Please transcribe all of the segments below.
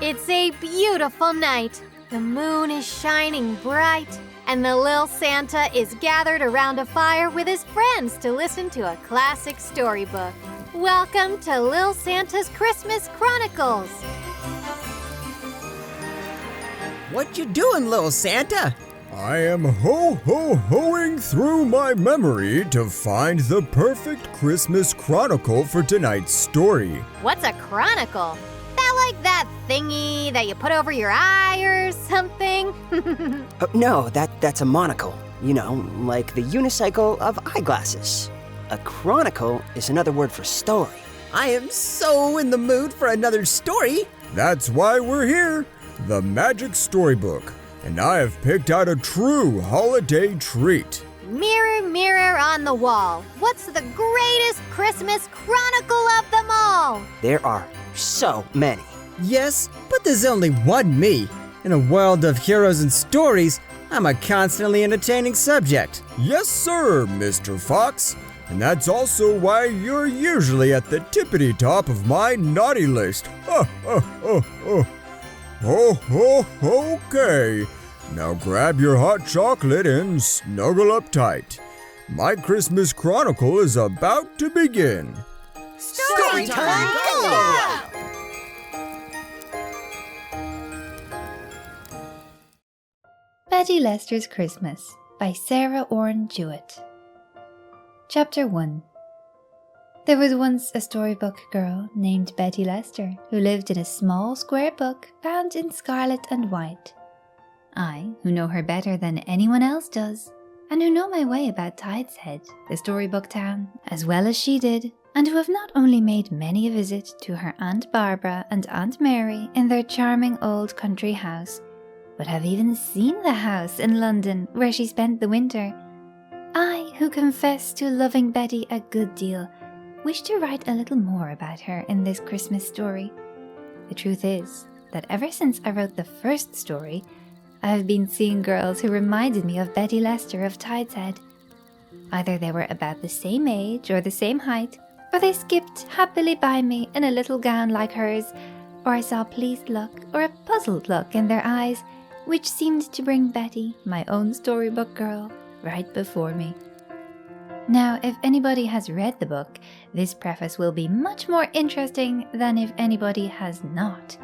It's a beautiful night. The moon is shining bright, and the Lil Santa is gathered around a fire with his friends to listen to a classic storybook. Welcome to Lil Santa's Christmas Chronicles. What you doing, Lil Santa? I am ho-ho-hoing through my memory to find the perfect Christmas chronicle for tonight's story. What's a chronicle? That like that thingy that you put over your eye or something? No, that's a monocle. You know, like the unicycle of eyeglasses. A chronicle is another word for story. I am so in the mood for another story. That's why we're here, the Magic Storybook. And I have picked out a true holiday treat. Mirror, mirror on the wall, what's the greatest Christmas chronicle of them all? There are so many. Yes, but there's only one me. In a world of heroes and stories, I'm a constantly entertaining subject. Yes, sir, Mr. Fox. And that's also why you're usually at the tippity top of my naughty list. Okay. Now grab your hot chocolate and snuggle up tight. My Christmas Chronicle is about to begin. Storytime, go! Betty Leicester's Christmas by Sarah Orne Jewett. Chapter 1. There was once a storybook girl named Betty Leicester who lived in a small square book bound in scarlet and white. I, who know her better than anyone else does, and who know my way about Tideshead, the storybook town, as well as she did, and who have not only made many a visit to her Aunt Barbara and Aunt Mary in their charming old country house, but have even seen the house in London where she spent the winter. I, who confess to loving Betty a good deal, wish to write a little more about her in this Christmas story. The truth is that ever since I wrote the first story, I have been seeing girls who reminded me of Betty Leicester of Tideshead. Either they were about the same age or the same height, or they skipped happily by me in a little gown like hers, or I saw a pleased look or a puzzled look in their eyes, which seemed to bring Betty, my own storybook girl, right before me. Now, if anybody has read the book, this preface will be much more interesting than if anybody has not.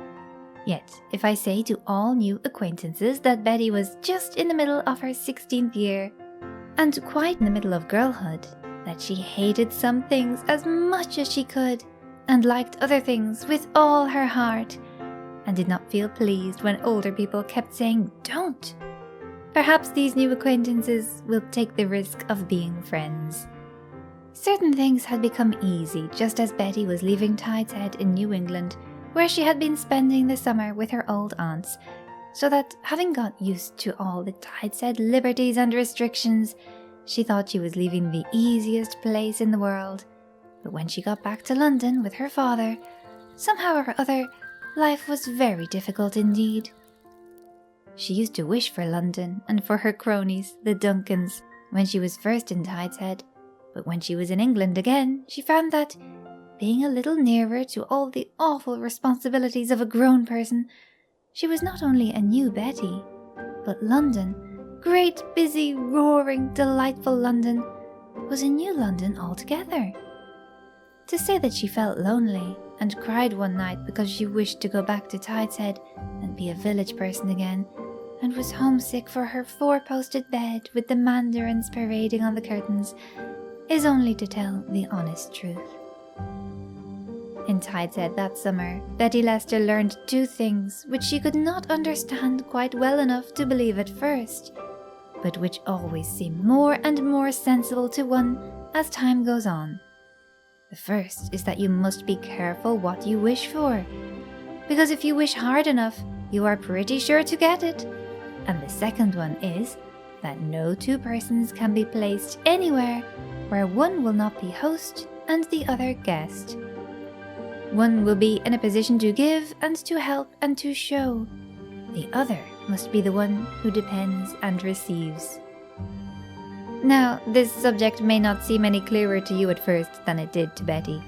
Yet, if I say to all new acquaintances that Betty was just in the middle of her 16th year, and quite in the middle of girlhood, that she hated some things as much as she could, and liked other things with all her heart, and did not feel pleased when older people kept saying, "Don't," perhaps these new acquaintances will take the risk of being friends. Certain things had become easy just as Betty was leaving Tideshead in New England, where she had been spending the summer with her old aunts, so that, having got used to all the Tideshead liberties and restrictions, she thought she was leaving the easiest place in the world. But when she got back to London with her father, somehow or other, life was very difficult indeed. She used to wish for London and for her cronies, the Duncans, when she was first in Tideshead, but when she was in England again, she found that, being a little nearer to all the awful responsibilities of a grown person, she was not only a new Betty, but London, great, busy, roaring, delightful London, was a new London altogether. To say that she felt lonely and cried one night because she wished to go back to Tideshead and be a village person again, and was homesick for her four-posted bed with the mandarins parading on the curtains, is only to tell the honest truth. In Tideshead that summer, Betty Leicester learned two things which she could not understand quite well enough to believe at first, but which always seem more and more sensible to one as time goes on. The first is that you must be careful what you wish for, because if you wish hard enough, you are pretty sure to get it. And the second one is that no two persons can be placed anywhere where one will not be host and the other guest. One will be in a position to give and to help and to show. The other must be the one who depends and receives. Now, this subject may not seem any clearer to you at first than it did to Betty,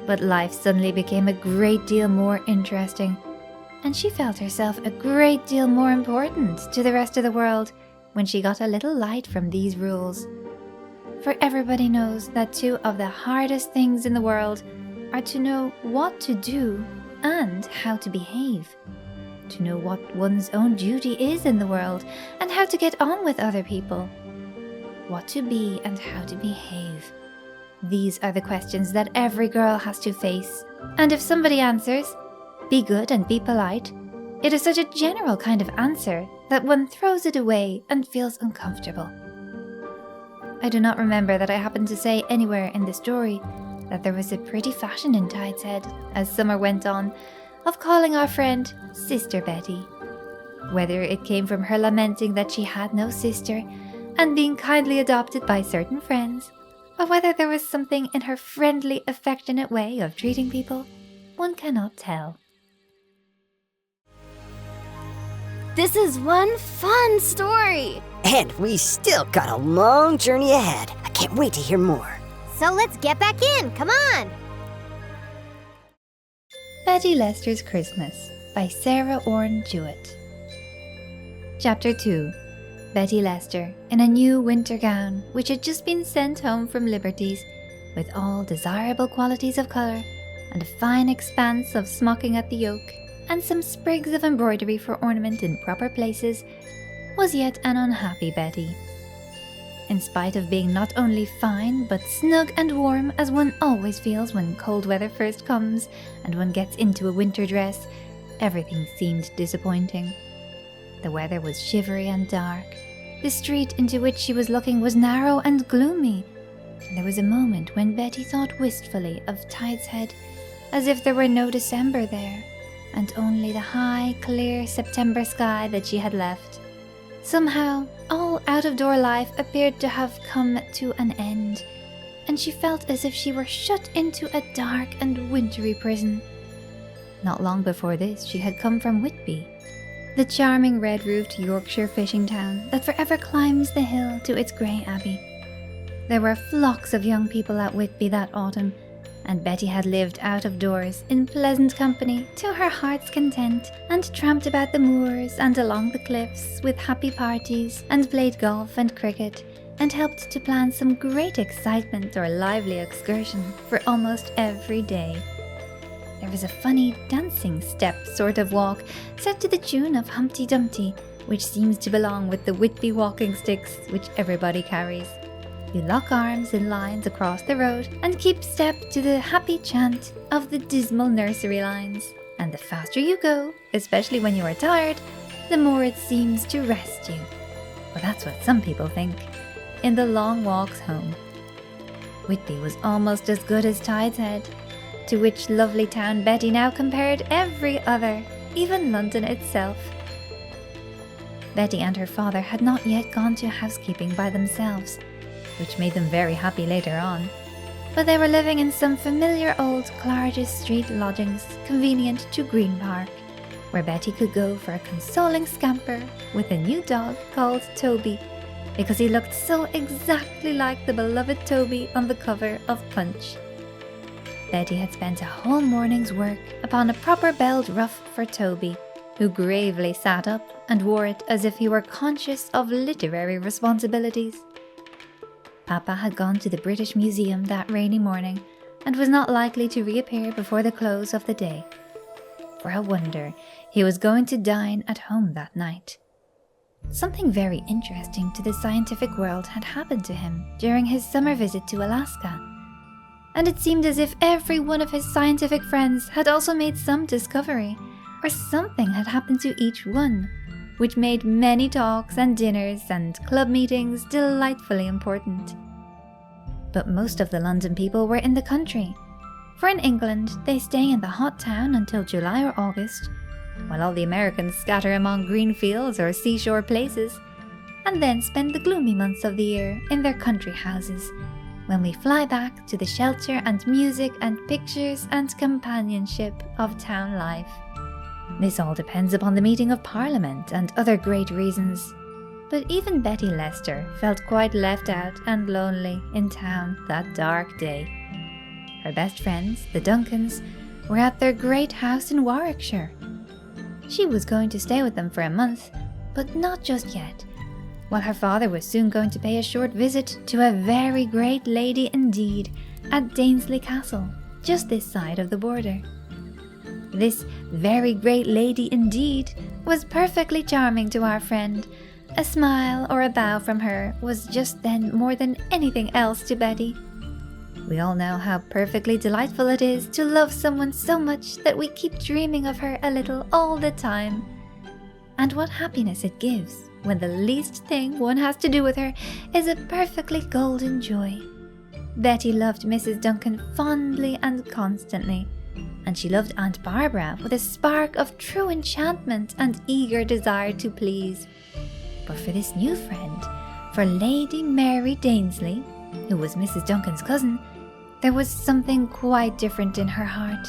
but life suddenly became a great deal more interesting, and she felt herself a great deal more important to the rest of the world when she got a little light from these rules. For everybody knows that two of the hardest things in the world are to know what to do and how to behave. To know what one's own duty is in the world and how to get on with other people. What to be and how to behave. These are the questions that every girl has to face. And if somebody answers, "Be good and be polite," it is such a general kind of answer that one throws it away and feels uncomfortable. I do not remember that I happened to say anywhere in the story that there was a pretty fashion in Tideshead, as summer went on, of calling our friend Sister Betty. Whether it came from her lamenting that she had no sister and being kindly adopted by certain friends, or whether there was something in her friendly, affectionate way of treating people, one cannot tell. This is one fun story. And we still got a long journey ahead. I can't wait to hear more. So let's get back in, come on! Betty Leicester's Christmas by Sarah Orne Jewett. Chapter 2. Betty Leicester in a new winter gown which had just been sent home from Liberty's, with all desirable qualities of colour and a fine expanse of smocking at the yoke and some sprigs of embroidery for ornament in proper places, was yet an unhappy Betty. In spite of being not only fine but snug and warm as one always feels when cold weather first comes and one gets into a winter dress, everything seemed disappointing. The weather was shivery and dark. The street into which she was looking was narrow and gloomy, and there was a moment when Betty thought wistfully of Tideshead, as if there were no December there, and only the high, clear September sky that she had left. Somehow, all out-of-door life appeared to have come to an end, and she felt as if she were shut into a dark and wintry prison. Not long before this, she had come from Whitby, the charming red-roofed Yorkshire fishing town that forever climbs the hill to its grey abbey. There were flocks of young people at Whitby that autumn, and Betty had lived out of doors in pleasant company to her heart's content, and tramped about the moors and along the cliffs with happy parties, and played golf and cricket, and helped to plan some great excitement or lively excursion for almost every day. There was a funny dancing step sort of walk set to the tune of Humpty Dumpty, which seems to belong with the Whitby walking sticks which everybody carries. You lock arms in lines across the road and keep step to the happy chant of the dismal nursery lines. And the faster you go, especially when you are tired, the more it seems to rest you. Well, that's what some people think, in the long walks home. Whitby was almost as good as Tideshead, to which lovely town Betty now compared every other, even London itself. Betty and her father had not yet gone to housekeeping by themselves, which made them very happy later on, but they were living in some familiar old Clarges Street lodgings convenient to Green Park, where Betty could go for a consoling scamper with a new dog called Toby, because he looked so exactly like the beloved Toby on the cover of Punch. Betty had spent a whole morning's work upon a proper belled ruff for Toby, who gravely sat up and wore it as if he were conscious of literary responsibilities. Papa had gone to the British Museum that rainy morning and was not likely to reappear before the close of the day. For a wonder, he was going to dine at home that night. Something very interesting to the scientific world had happened to him during his summer visit to Alaska, and it seemed as if every one of his scientific friends had also made some discovery, or something had happened to each one, which made many talks and dinners and club meetings delightfully important. But most of the London people were in the country, for in England they stay in the hot town until July or August, while all the Americans scatter among green fields or seashore places, and then spend the gloomy months of the year in their country houses, when we fly back to the shelter and music and pictures and companionship of town life. This all depends upon the meeting of Parliament and other great reasons, but even Betty Leicester felt quite left out and lonely in town that dark day. Her best friends, the Duncans, were at their great house in Warwickshire. She was going to stay with them for a month, but not just yet, while her father was soon going to pay a short visit to a very great lady indeed at Danesley Castle, just this side of the border. This very great lady indeed was perfectly charming to our friend. A smile or a bow from her was just then more than anything else to Betty. We all know how perfectly delightful it is to love someone so much that we keep dreaming of her a little all the time. And what happiness it gives when the least thing one has to do with her is a perfectly golden joy. Betty loved Mrs. Duncan fondly and constantly, and she loved Aunt Barbara with a spark of true enchantment and eager desire to please. But for this new friend, for Lady Mary Danesley, who was Mrs. Duncan's cousin, there was something quite different in her heart.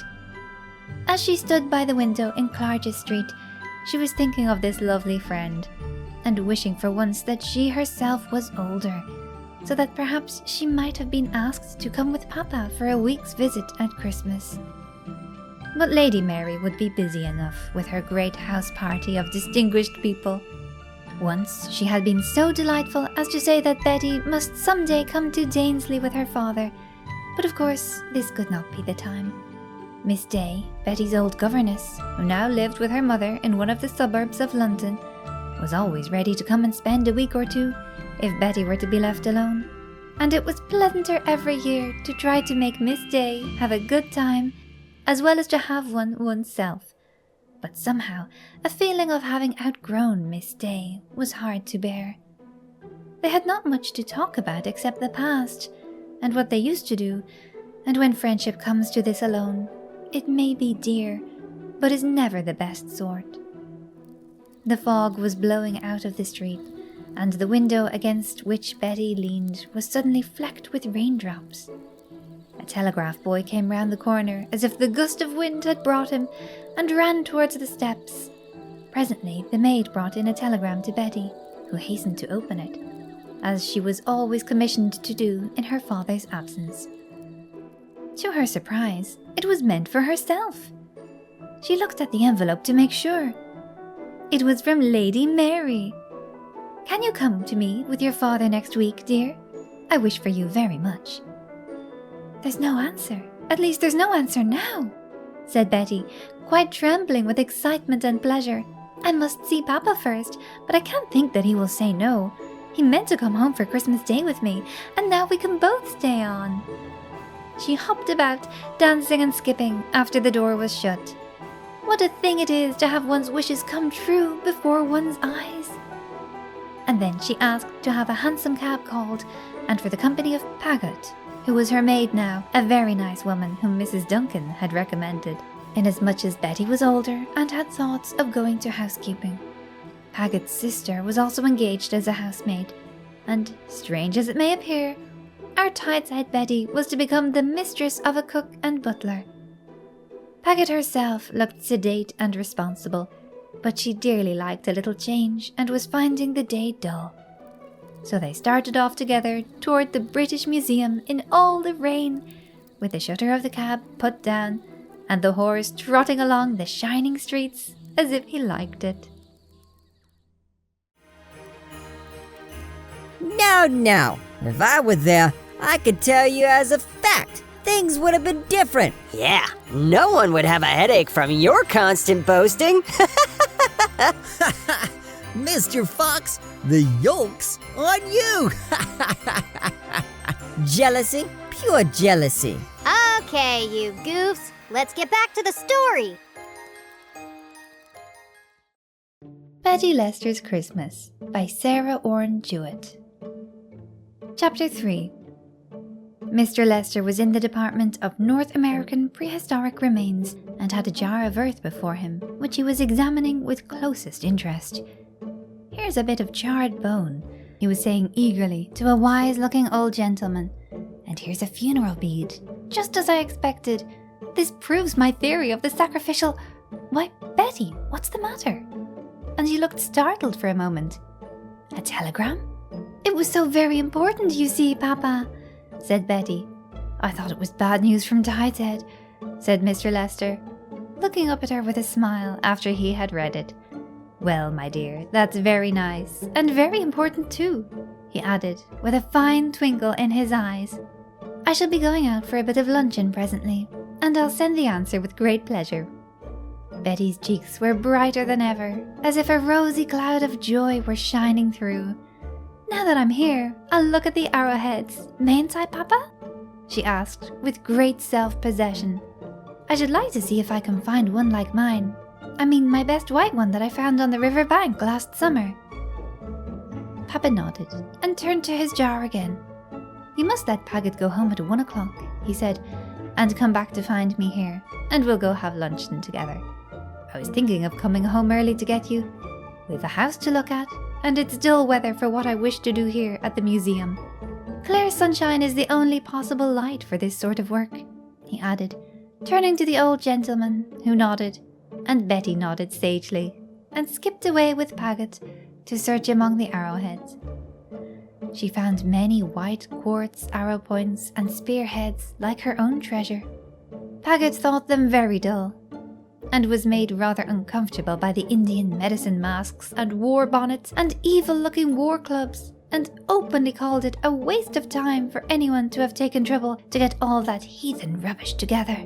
As she stood by the window in Clarges Street, she was thinking of this lovely friend, and wishing for once that she herself was older, so that perhaps she might have been asked to come with Papa for a week's visit at Christmas. But Lady Mary would be busy enough with her great house party of distinguished people. Once she had been so delightful as to say that Betty must someday come to Danesley with her father, but of course this could not be the time. Miss Day, Betty's old governess, who now lived with her mother in one of the suburbs of London, was always ready to come and spend a week or two if Betty were to be left alone, and it was pleasanter every year to try to make Miss Day have a good time as well as to have one oneself. But somehow a feeling of having outgrown Miss Day was hard to bear. They had not much to talk about except the past and what they used to do, and when friendship comes to this alone, it may be dear, but is never the best sort. The fog was blowing out of the street, and the window against which Betty leaned was suddenly flecked with raindrops. A telegraph boy came round the corner as if the gust of wind had brought him, and ran towards the steps. Presently the maid brought in a telegram to Betty, who hastened to open it, as she was always commissioned to do in her father's absence. To her surprise, it was meant for herself. She looked at the envelope to make sure. It was from Lady Mary. "Can you come to me with your father next week, dear? I wish for you very much." "There's no answer. At least there's no answer now," said Betty, quite trembling with excitement and pleasure. "I must see Papa first, but I can't think that he will say no. He meant to come home for Christmas Day with me, and now we can both stay on." She hopped about, dancing and skipping, after the door was shut. What a thing it is to have one's wishes come true before one's eyes. And then she asked to have a hansom cab called, and for the company of Paget, who was her maid now, a very nice woman whom Mrs. Duncan had recommended, inasmuch as Betty was older and had thoughts of going to housekeeping. Paget's sister was also engaged as a housemaid, and, strange as it may appear, our tight-head Betty was to become the mistress of a cook and butler. Paget herself looked sedate and responsible, but she dearly liked a little change and was finding the day dull. So they started off together toward the British Museum in all the rain, with the shutter of the cab put down and the horse trotting along the shining streets as if he liked it. No. If I were there, I could tell you as a fact, things would have been different. Yeah, no one would have a headache from your constant boasting. Mr. Fox, the yoke's on you. Jealousy, pure jealousy. Okay, you goofs, let's get back to the story. Betty Leicester's Christmas by Sarah Orne Jewett. Chapter 3. Mr. Leicester was in the department of North American prehistoric remains and had a jar of earth before him, which he was examining with closest interest. "Here's a bit of charred bone," he was saying eagerly to a wise-looking old gentleman. "And here's a funeral bead, just as I expected. This proves my theory of the sacrificial— Why, Betty, what's the matter?" And she looked startled for a moment. "A telegram? It was so very important, you see, Papa," said Betty. "I thought it was bad news from Tidehead," said Mr. Leicester. looking up at her with a smile after he had read it. "Well, my dear, that's very nice, and very important too," he added, with a fine twinkle in his eyes. "I shall be going out for a bit of luncheon presently, and I'll send the answer with great pleasure." Betty's cheeks were brighter than ever, as if a rosy cloud of joy were shining through. "Now that I'm here, I'll look at the arrowheads, mayn't I, Papa?" she asked with great self-possession. "I should like to see if I can find one like mine. I mean my best white one that I found on the river bank last summer." Papa nodded and turned to his jar again. "You must let Paget go home at 1 o'clock, he said, "and come back to find me here, and we'll go have luncheon together. I was thinking of coming home early to get you. We've a house to look at, and it's dull weather for what I wish to do here at the museum. Clear sunshine is the only possible light for this sort of work," he added, turning to the old gentleman, who nodded, and Betty nodded sagely, and skipped away with Paget to search among the arrowheads. She found many white quartz arrow points and spearheads like her own treasure. Paget thought them very dull, and was made rather uncomfortable by the Indian medicine masks and war bonnets and evil-looking war clubs, and openly called it a waste of time for anyone to have taken trouble to get all that heathen rubbish together.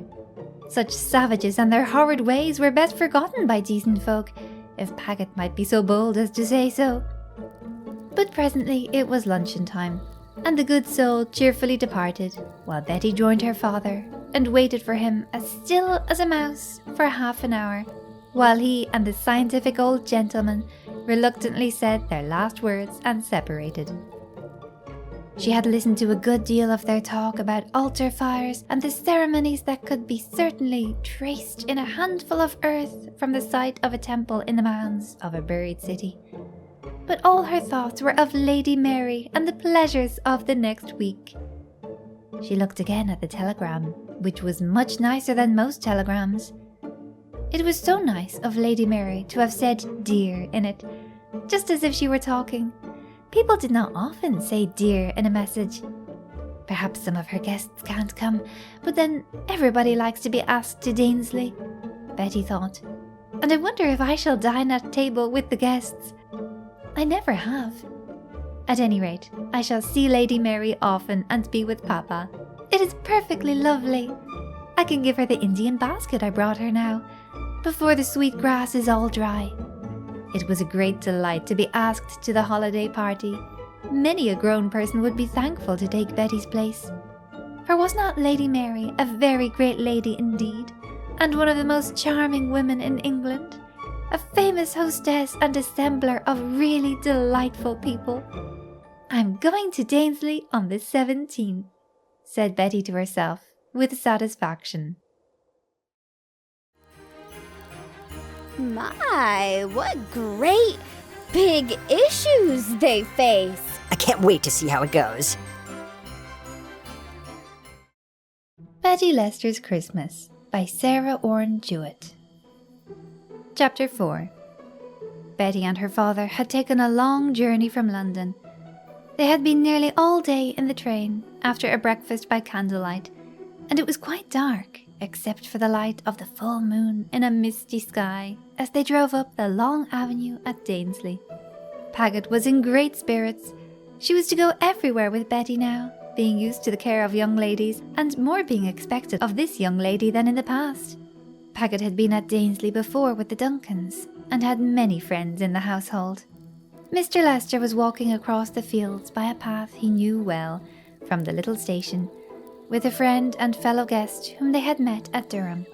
Such savages and their horrid ways were best forgotten by decent folk, if Paget might be so bold as to say so. But presently it was luncheon time, and the good soul cheerfully departed, while Betty joined her father and waited for him as still as a mouse for half an hour, while he and the scientific old gentleman reluctantly said their last words and separated. She had listened to a good deal of their talk about altar fires and the ceremonies that could be certainly traced in a handful of earth from the site of a temple in the mounds of a buried city. But all her thoughts were of Lady Mary and the pleasures of the next week. She looked again at the telegram, which was much nicer than most telegrams. It was so nice of Lady Mary to have said "dear" in it, just as if she were talking. People did not often say "dear" in a message. Perhaps some of her guests can't come, but then everybody likes to be asked to Danesley, Betty thought. And I wonder if I shall dine at table with the guests. I never have. At any rate, I shall see Lady Mary often and be with Papa. It is perfectly lovely. I can give her the Indian basket I brought her now, before the sweet grass is all dry. It was a great delight to be asked to the holiday party. Many a grown person would be thankful to take Betty's place. For was not Lady Mary a very great lady indeed, and one of the most charming women in England? A famous hostess and assembler of really delightful people. "I'm going to Danesley on the 17th, said Betty to herself with satisfaction. My, what great big issues they face. I can't wait to see how it goes. Betty Leicester's Christmas by Sarah Orne Jewett. Chapter 4. Betty and her father had taken a long journey from London. They had been nearly all day in the train after a breakfast by candlelight, and it was quite dark except for the light of the full moon in a misty sky as they drove up the long avenue at Danesley. Paget was in great spirits. She was to go everywhere with Betty now, being used to the care of young ladies, and more being expected of this young lady than in the past. Paget had been at Danesley before with the Duncans, and had many friends in the household. Mr. Leicester was walking across the fields by a path he knew well from the little station, with a friend and fellow guest whom they had met at Durham.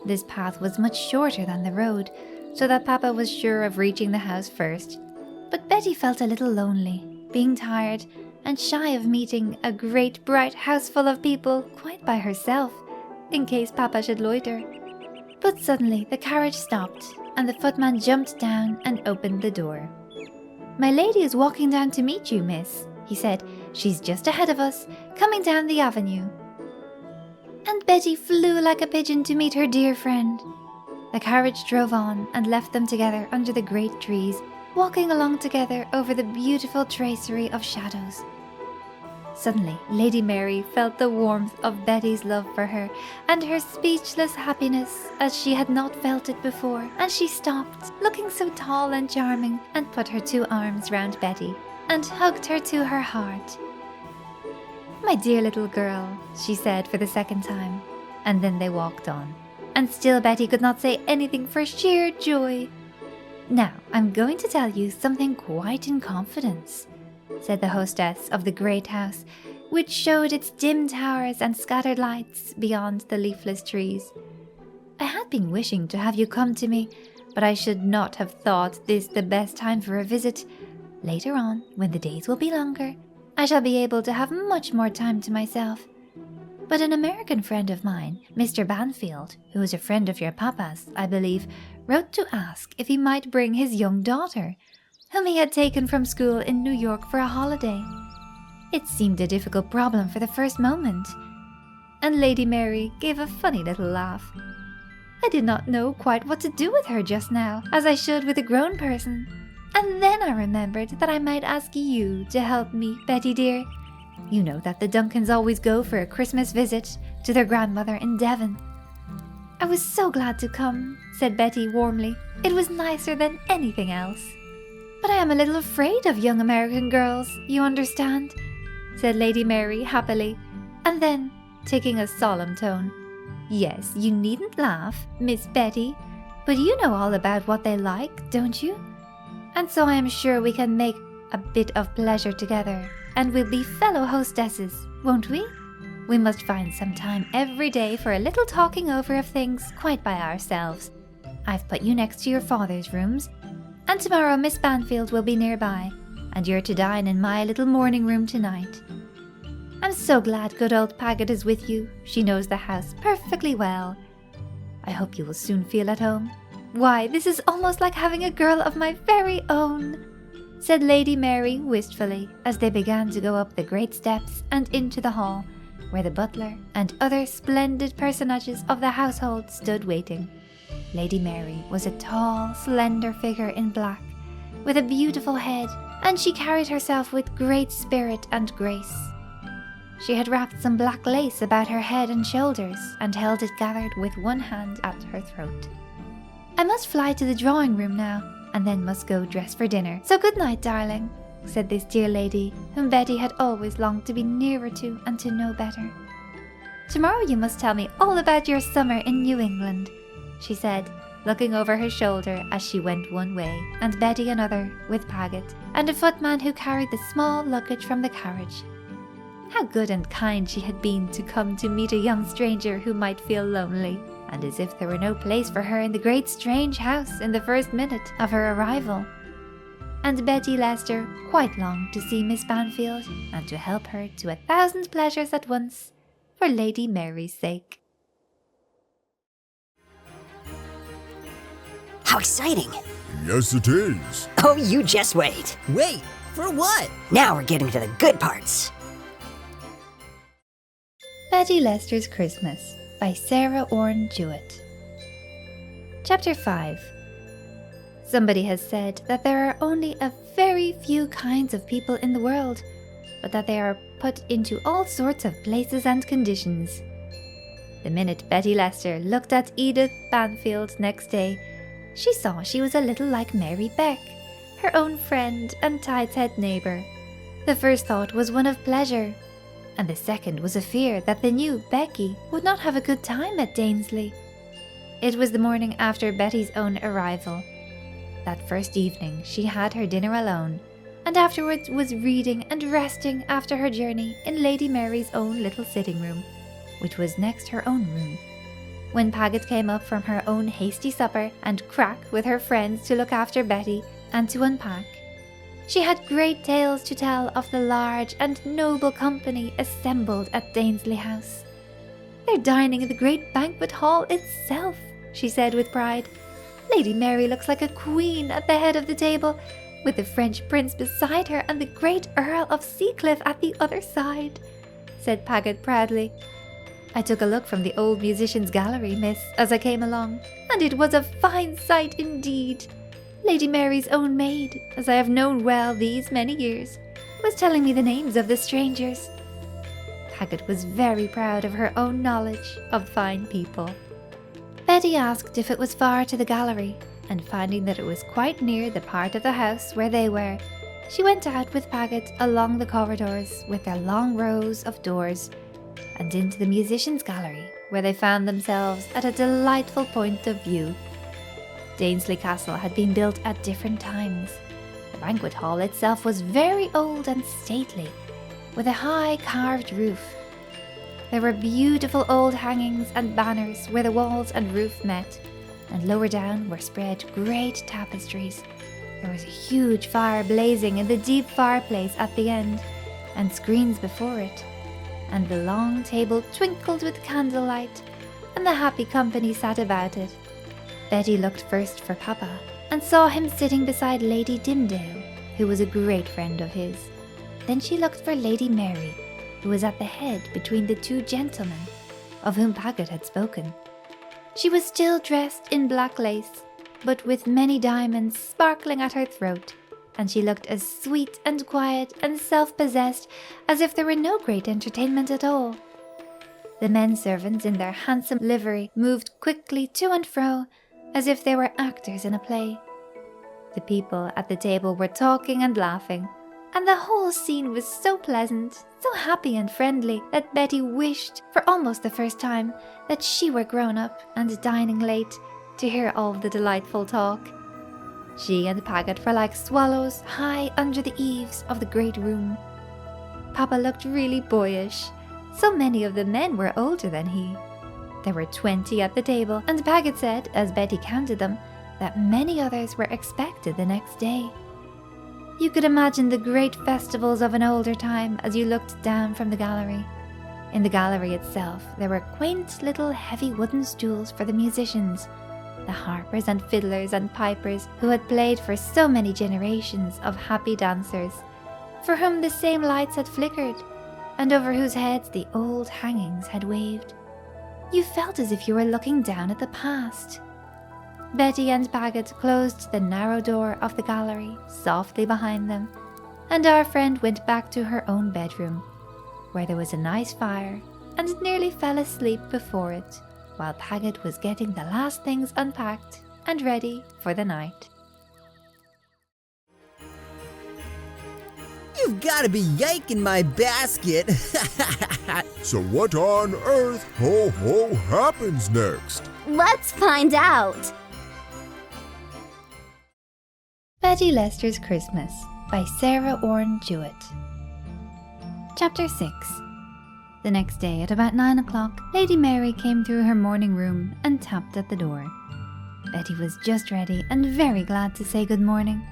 This path was much shorter than the road, so that Papa was sure of reaching the house first, but Betty felt a little lonely, being tired and shy of meeting a great bright house full of people quite by herself, in case Papa should loiter. But suddenly the carriage stopped, and the footman jumped down and opened the door. "My lady is walking down to meet you, miss," he said. "She's just ahead of us, coming down the avenue." And Betty flew like a pigeon to meet her dear friend. The carriage drove on and left them together under the great trees, walking along together over the beautiful tracery of shadows. Suddenly, Lady Mary felt the warmth of Betty's love for her and her speechless happiness as she had not felt it before, and she stopped, looking so tall and charming, and put her 2 arms round Betty and hugged her to her heart. "My dear little girl," she said for the second time, and then they walked on. And still Betty could not say anything for sheer joy. "Now, I'm going to tell you something quite in confidence," said the hostess of the great house, which showed its dim towers and scattered lights beyond the leafless trees. "I had been wishing to have you come to me, but I should not have thought this the best time for a visit. Later on, when the days will be longer, I shall be able to have much more time to myself. But an American friend of mine, Mr. Banfield, who is a friend of your papa's, I believe, wrote to ask if he might bring his young daughter, whom he had taken from school in New York for a holiday. It seemed a difficult problem for the first moment." And Lady Mary gave a funny little laugh. "I did not know quite what to do with her just now, as I should with a grown person. And then I remembered that I might ask you to help me, Betty dear. You know that the Duncans always go for a Christmas visit to their grandmother in Devon." "I was so glad to come," said Betty warmly. "It was nicer than anything else." "But I am a little afraid of young American girls, you understand," said Lady Mary happily, and then, taking a solemn tone, "Yes, you needn't laugh, Miss Betty, but you know all about what they like, don't you? And so I am sure we can make a bit of pleasure together, and we'll be fellow hostesses, won't we? We must find some time every day for a little talking over of things quite by ourselves. I've put you next to your father's rooms, and tomorrow Miss Banfield will be nearby, and you're to dine in my little morning room tonight. I'm so glad good old Paget is with you. She knows the house perfectly well. I hope you will soon feel at home. Why, this is almost like having a girl of my very own," said Lady Mary wistfully as they began to go up the great steps and into the hall, where the butler and other splendid personages of the household stood waiting. Lady Mary was a tall, slender figure in black, with a beautiful head, and she carried herself with great spirit and grace. She had wrapped some black lace about her head and shoulders, and held it gathered with one hand at her throat. "I must fly to the drawing room now, and then must go dress for dinner. So good night, darling," said this dear lady, whom Betty had always longed to be nearer to and to know better. "Tomorrow you must tell me all about your summer in New England," she said, looking over her shoulder as she went one way, and Betty another, with Paget, and a footman who carried the small luggage from the carriage. How good and kind she had been to come to meet a young stranger who might feel lonely, and as if there were no place for her in the great strange house in the first minute of her arrival. And Betty Leicester quite longed to see Miss Banfield, and to help her to 1,000 pleasures at once, for Lady Mary's sake. How exciting! Yes, it is. Oh, you just wait. Wait, for what? Now we're getting to the good parts. Betty Leicester's Christmas by Sarah Orne Jewett. Chapter 5. Somebody has said that there are only a very few kinds of people in the world, but that they are put into all sorts of places and conditions. The minute Betty Leicester looked at Edith Banfield next day, she saw she was a little like Mary Beck, her own friend and tight-head neighbour. The first thought was one of pleasure, and the second was a fear that the new Becky would not have a good time at Danesley. It was the morning after Betty's own arrival. That first evening she had her dinner alone, and afterwards was reading and resting after her journey in Lady Mary's own little sitting room, which was next her own room. When Paget came up from her own hasty supper and crack with her friends to look after Betty and to unpack, she had great tales to tell of the large and noble company assembled at Danesley House. "They're dining in the great banquet hall itself," she said with pride. "Lady Mary looks like a queen at the head of the table, with the French prince beside her and the great Earl of Seacliff at the other side," said Paget proudly. "I took a look from the old musicians' gallery, miss, as I came along, and it was a fine sight indeed. Lady Mary's own maid, as I have known well these many years, was telling me the names of the strangers, Paget was very proud of her own knowledge of fine people. Betty asked if it was far to the gallery, and finding that it was quite near the part of the house where they were, she went out with Paget along the corridors with their long rows of doors and into the musicians' gallery, where they found themselves at a delightful point of view. Danesley Castle had been built at different times. The banquet hall itself was very old and stately, with a high carved roof. There were beautiful old hangings and banners where the walls and roof met, and lower down were spread great tapestries. There was a huge fire blazing in the deep fireplace at the end, and screens before it, and the long table twinkled with candlelight, and the happy company sat about it. Betty looked first for Papa, and saw him sitting beside Lady Dimdale, who was a great friend of his. Then she looked for Lady Mary, who was at the head between the two gentlemen, of whom Paget had spoken. She was still dressed in black lace, but with many diamonds sparkling at her throat, and she looked as sweet and quiet and self-possessed as if there were no great entertainment at all. The men servants in their handsome livery moved quickly to and fro, as if they were actors in a play. The people at the table were talking and laughing, and the whole scene was so pleasant, so happy and friendly, that Betty wished, for almost the first time, that she were grown up and dining late, to hear all the delightful talk. She and Paget were like swallows high under the eaves of the great room. Papa looked really boyish. So many of the men were older than he. There were 20 at the table, and Paget said, as Betty counted them, that many others were expected the next day. You could imagine the great festivals of an older time as you looked down from the gallery. In the gallery itself, there were quaint little heavy wooden stools for the musicians, the harpers and fiddlers and pipers who had played for so many generations of happy dancers, for whom the same lights had flickered, and over whose heads the old hangings had waved. You felt as if you were looking down at the past. Betty and Paget closed the narrow door of the gallery softly behind them, and our friend went back to her own bedroom, where there was a nice fire, and nearly fell asleep before it, while Paget was getting the last things unpacked and ready for the night. You've gotta be yiking my basket. So what on earth, ho, happens next? Let's find out. Betty Leicester's Christmas by Sarah Orne Jewett. Chapter 6. The next day at about 9 o'clock, Lady Mary came through her morning room and tapped at the door. Betty was just ready and very glad to say good morning.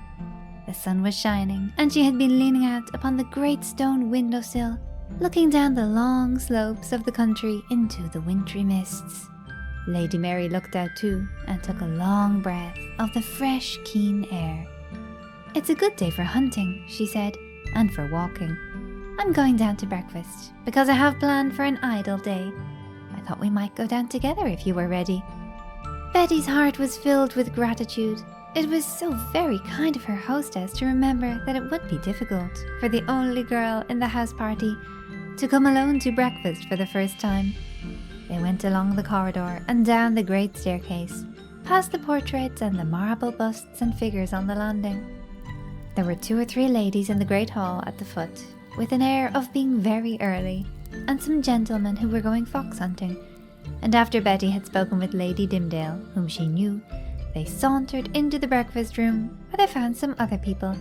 The sun was shining, and she had been leaning out upon the great stone windowsill, looking down the long slopes of the country into the wintry mists. Lady Mary looked out too, and took a long breath of the fresh, keen air. "It's a good day for hunting," she said, "and for walking. I'm going down to breakfast, because I have planned for an idle day. I thought we might go down together if you were ready." Betty's heart was filled with gratitude. It was so very kind of her hostess to remember that it would be difficult for the only girl in the house party to come alone to breakfast for the first time. They went along the corridor and down the great staircase, past the portraits and the marble busts and figures on the landing. There were 2 or 3 ladies in the great hall at the foot, with an air of being very early, and some gentlemen who were going fox hunting, and after Betty had spoken with Lady Dimdale, whom she knew, they sauntered into the breakfast room, where they found some other people,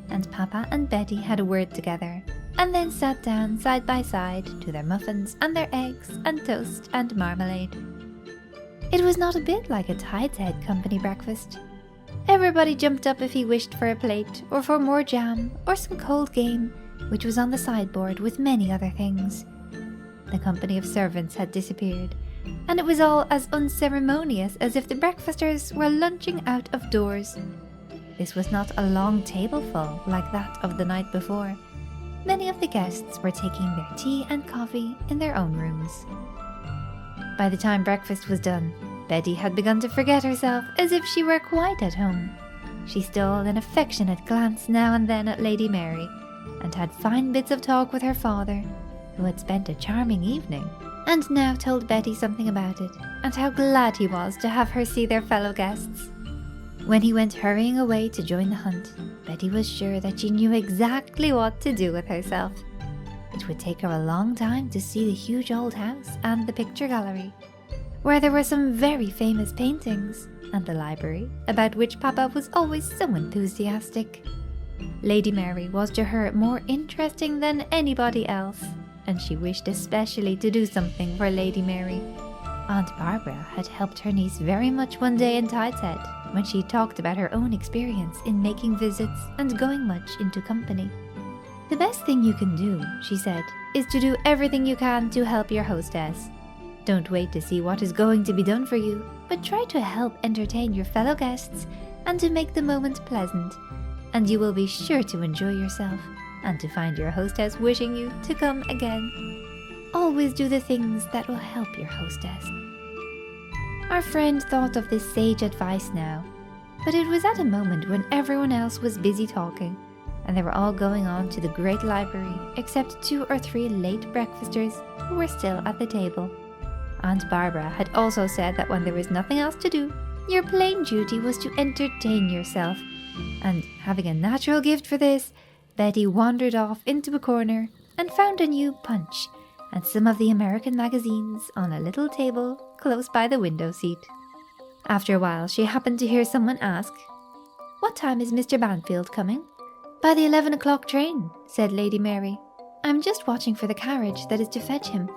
and Papa and Betty had a word together, and then sat down side by side to their muffins and their eggs and toast and marmalade. It was not a bit like a Tide's Head company breakfast. Everybody jumped up if he wished for a plate, or for more jam, or some cold game, which was on the sideboard with many other things. The company of servants had disappeared, and it was all as unceremonious as if the breakfasters were lunching out of doors. This was not a long tableful like that of the night before. Many of the guests were taking their tea and coffee in their own rooms. By the time breakfast was done, Betty had begun to forget herself as if she were quite at home. She stole an affectionate glance now and then at Lady Mary, and had fine bits of talk with her father, who had spent a charming evening, and now told Betty something about it, and how glad he was to have her see their fellow guests. When he went hurrying away to join the hunt, Betty was sure that she knew exactly what to do with herself. It would take her a long time to see the huge old house and the picture gallery, where there were some very famous paintings, and the library, about which Papa was always so enthusiastic. Lady Mary was to her more interesting than anybody else, and she wished especially to do something for Lady Mary. Aunt Barbara had helped her niece very much one day in Tideshead, when she talked about her own experience in making visits and going much into company. The best thing you can do, she said, is to do everything you can to help your hostess. Don't wait to see what is going to be done for you, but try to help entertain your fellow guests and to make the moment pleasant, and you will be sure to enjoy yourself and to find your hostess wishing you to come again. Always do the things that will help your hostess. Our friend thought of this sage advice now, but it was at a moment when everyone else was busy talking, and they were all going on to the great library except 2 or 3 late breakfasters who were still at the table. Aunt Barbara had also said that when there was nothing else to do, your plain duty was to entertain yourself, and having a natural gift for this, Betty wandered off into a corner and found a new Punch and some of the American magazines on a little table close by the window seat. After a while, she happened to hear someone ask, "What time is Mr. Banfield coming?" "By the 11 o'clock train," said Lady Mary. "I'm just watching for the carriage that is to fetch him.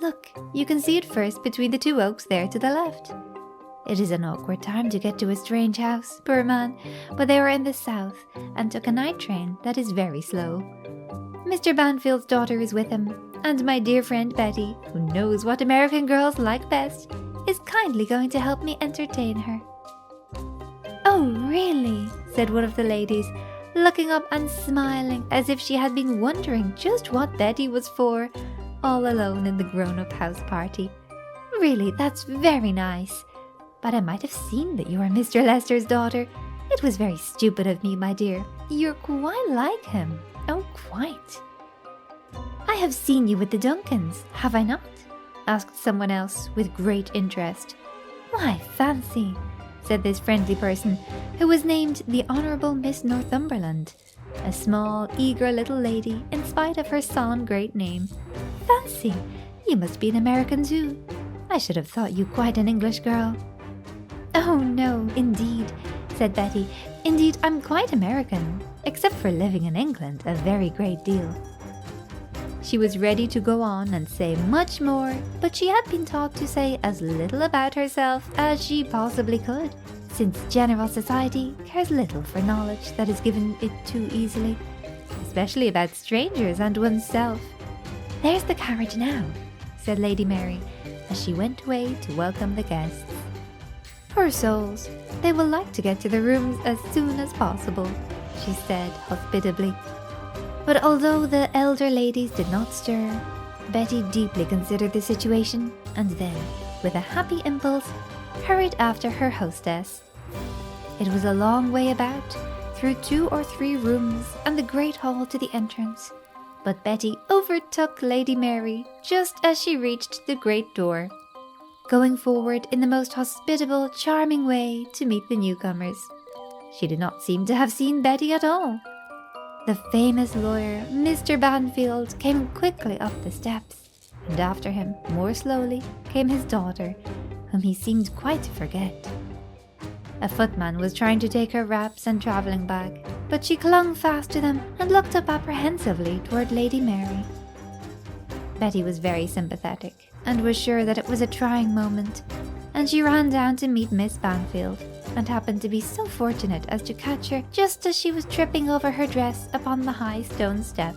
Look, you can see it first between the 2 oaks there to the left." It is an awkward time to get to a strange house, poor man, but they were in the south and took a night train that is very slow. Mr. Banfield's daughter is with him, and my dear friend Betty, who knows what American girls like best, is kindly going to help me entertain her. "Oh, really?" said one of the ladies, looking up and smiling as if she had been wondering just what Betty was for, all alone in the grown-up house party. "Really, that's very nice. But I might have seen that you are Mr. Leicester's daughter. It was very stupid of me, my dear. You're quite like him. Oh, quite." "I have seen you with the Duncans, have I not?" asked someone else with great interest. "Why, fancy," said this friendly person, who was named the Honourable Miss Northumberland, a small, eager little lady in spite of her solemn great name. "Fancy, you must be an American too. I should have thought you quite an English girl." "Oh, no, indeed," said Betty. "Indeed, I'm quite American, except for living in England a very great deal." She was ready to go on and say much more, but she had been taught to say as little about herself as she possibly could, since general society cares little for knowledge that is given it too easily, especially about strangers and oneself. "There's the carriage now," said Lady Mary, as she went away to welcome the guests. "Poor souls, they will like to get to their rooms as soon as possible," she said hospitably. But although the elder ladies did not stir, Betty deeply considered the situation, and then, with a happy impulse, hurried after her hostess. It was a long way about, through 2 or 3 rooms and the great hall to the entrance, but Betty overtook Lady Mary just as she reached the great door, going forward in the most hospitable, charming way to meet the newcomers. She did not seem to have seen Betty at all. The famous lawyer, Mr. Banfield, came quickly up the steps, and after him, more slowly, came his daughter, whom he seemed quite to forget. A footman was trying to take her wraps and travelling bag, but she clung fast to them and looked up apprehensively toward Lady Mary. Betty was very sympathetic, and was sure that it was a trying moment, and she ran down to meet Miss Banfield, and happened to be so fortunate as to catch her just as she was tripping over her dress upon the high stone step.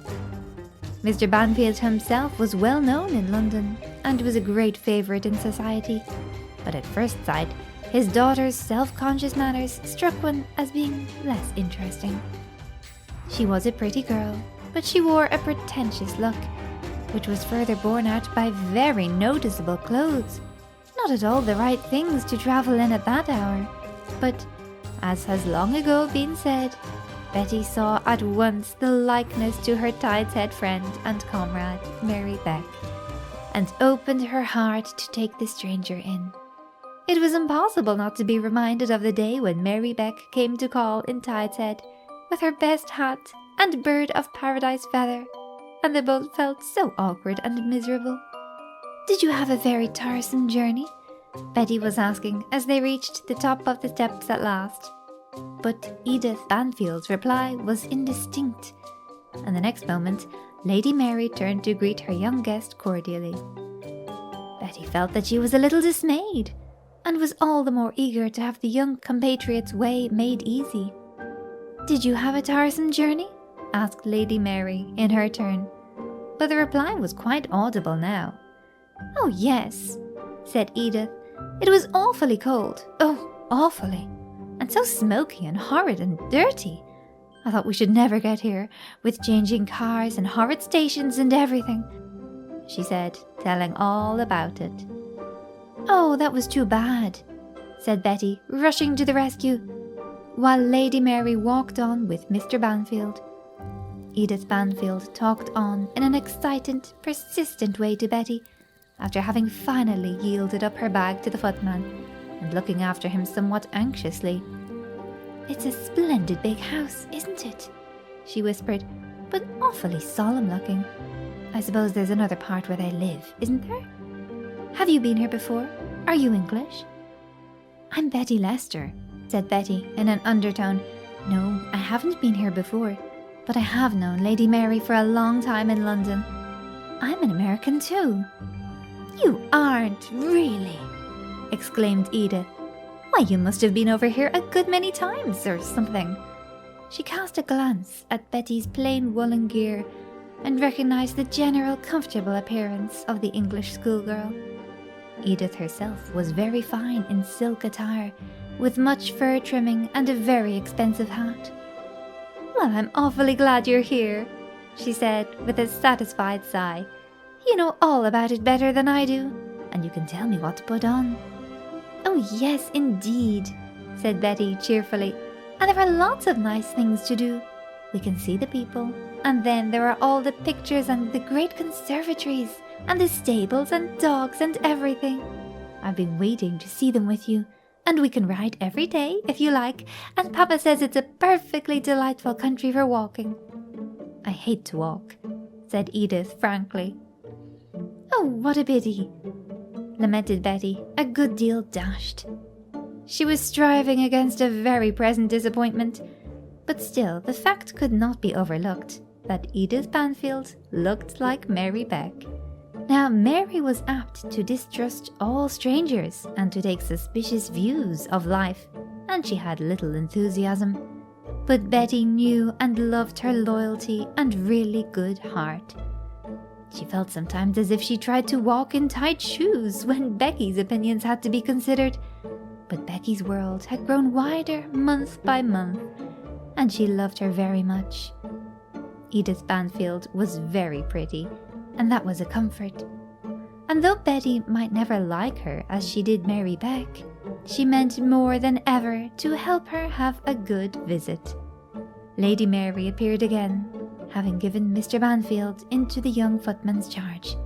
Mr. Banfield himself was well known in London, and was a great favourite in society, but at first sight his daughter's self-conscious manners struck one as being less interesting. She was a pretty girl, but she wore a pretentious look, which was further borne out by very noticeable clothes, not at all the right things to travel in at that hour. But, as has long ago been said, Betty saw at once the likeness to her Tideshead friend and comrade, Mary Beck, and opened her heart to take the stranger in. It was impossible not to be reminded of the day when Mary Beck came to call in Tideshead with her best hat and bird of paradise feather, and they both felt so awkward and miserable. "Did you have a very tiresome journey?" Betty was asking as they reached the top of the steps at last. But Edith Banfield's reply was indistinct, and the next moment Lady Mary turned to greet her young guest cordially. Betty felt that she was a little dismayed, and was all the more eager to have the young compatriot's way made easy. "Did you have a tiresome journey?" asked Lady Mary in her turn, but the reply was quite audible now. "Oh yes," said Edith. "It was awfully cold. Oh, awfully. And so smoky and horrid and dirty. I thought we should never get here, with changing cars and horrid stations and everything," she said, telling all about it. "Oh, that was too bad," said Betty, rushing to the rescue, while Lady Mary walked on with Mr. Banfield. Edith Banfield talked on in an excited, persistent way to Betty, after having finally yielded up her bag to the footman, and looking after him somewhat anxiously. "It's a splendid big house, isn't it?" she whispered, "but awfully solemn looking. I suppose there's another part where they live, isn't there? Have you been here before? Are you English?" "I'm Betty Leicester," said Betty in an undertone. "No, I haven't been here before, but I have known Lady Mary for a long time in London. I'm an American too." "You aren't, really?" exclaimed Edith. "Why, you must have been over here a good many times or something." She cast a glance at Betty's plain woolen gear and recognized the general comfortable appearance of the English schoolgirl. Edith herself was very fine in silk attire, with much fur trimming and a very expensive hat. "Well, I'm awfully glad you're here," she said with a satisfied sigh. "You know all about it better than I do, and you can tell me what to put on." "Oh yes, indeed," said Betty cheerfully, "and there are lots of nice things to do. We can see the people, and then there are all the pictures and the great conservatories, and the stables and dogs and everything. I've been waiting to see them with you, and we can ride every day if you like, and Papa says it's a perfectly delightful country for walking." "I hate to walk," said Edith frankly. "Oh, what a pity," lamented Betty, a good deal dashed. She was striving against a very present disappointment, but still the fact could not be overlooked that Edith Banfield looked like Mary Beck. Now, Mary was apt to distrust all strangers and to take suspicious views of life, and she had little enthusiasm. But Betty knew and loved her loyalty and really good heart. She felt sometimes as if she tried to walk in tight shoes when Becky's opinions had to be considered. But Becky's world had grown wider month by month, and she loved her very much. Edith Banfield was very pretty, and that was a comfort. And though Betty might never like her as she did Mary Beck, she meant more than ever to help her have a good visit. Lady Mary appeared again, having given Mr. Banfield into the young footman's charge.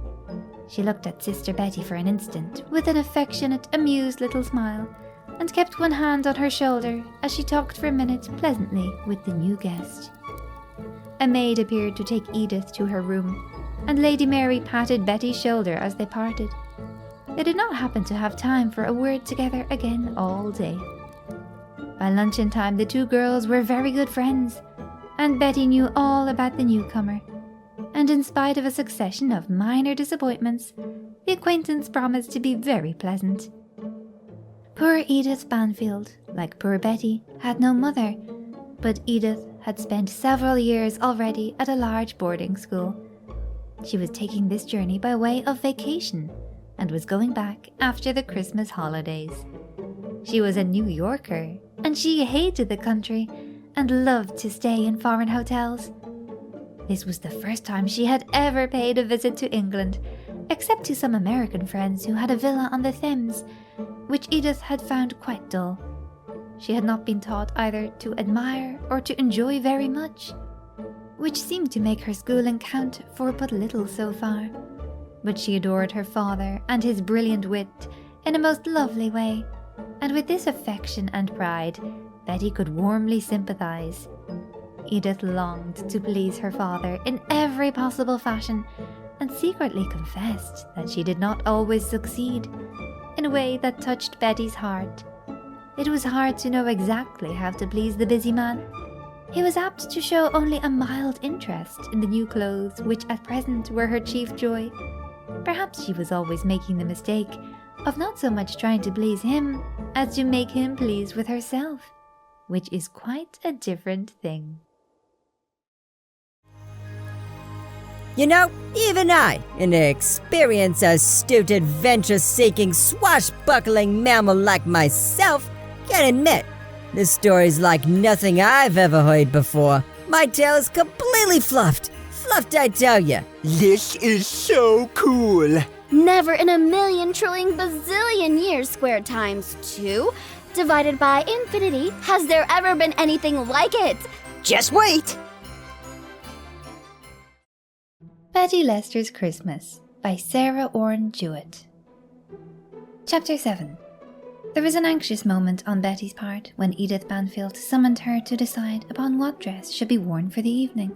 She looked at Sister Betty for an instant with an affectionate, amused little smile, and kept one hand on her shoulder as she talked for a minute pleasantly with the new guest. A maid appeared to take Edith to her room, and Lady Mary patted Betty's shoulder as they parted. They did not happen to have time for a word together again all day. By luncheon time the two girls were very good friends, and Betty knew all about the newcomer, and in spite of a succession of minor disappointments, the acquaintance promised to be very pleasant. Poor Edith Banfield, like poor Betty, had no mother, but Edith had spent several years already at a large boarding school. She was taking this journey by way of vacation, and was going back after the Christmas holidays. She was a New Yorker, and she hated the country, and loved to stay in foreign hotels. This was the first time she had ever paid a visit to England, except to some American friends who had a villa on the Thames, which Edith had found quite dull. she had not been taught either to admire or to enjoy very much, which seemed to make her schooling count for but little so far. But she adored her father and his brilliant wit in a most lovely way, and with this affection and pride, Betty could warmly sympathize. Edith longed to please her father in every possible fashion, and secretly confessed that she did not always succeed, in a way that touched Betty's heart. It was hard to know exactly how to please the busy man. He was apt to show only a mild interest in the new clothes, which at present were her chief joy. Perhaps she was always making the mistake of not so much trying to please him as to make him pleased with herself, which is quite a different thing. You know, even I, an experienced, astute, adventure-seeking, swashbuckling mammal like myself, can admit this story's like nothing I've ever heard before. My tale is completely fluffed. Fluffed, I tell ya. This is so cool. Never in a million trillion bazillion years squared times 2, divided by infinity, has there ever been anything like it. Just wait. Betty Leicester's Christmas by Sarah Orne Jewett. Chapter 7. There was an anxious moment on Betty's part when Edith Banfield summoned her to decide upon what dress should be worn for the evening.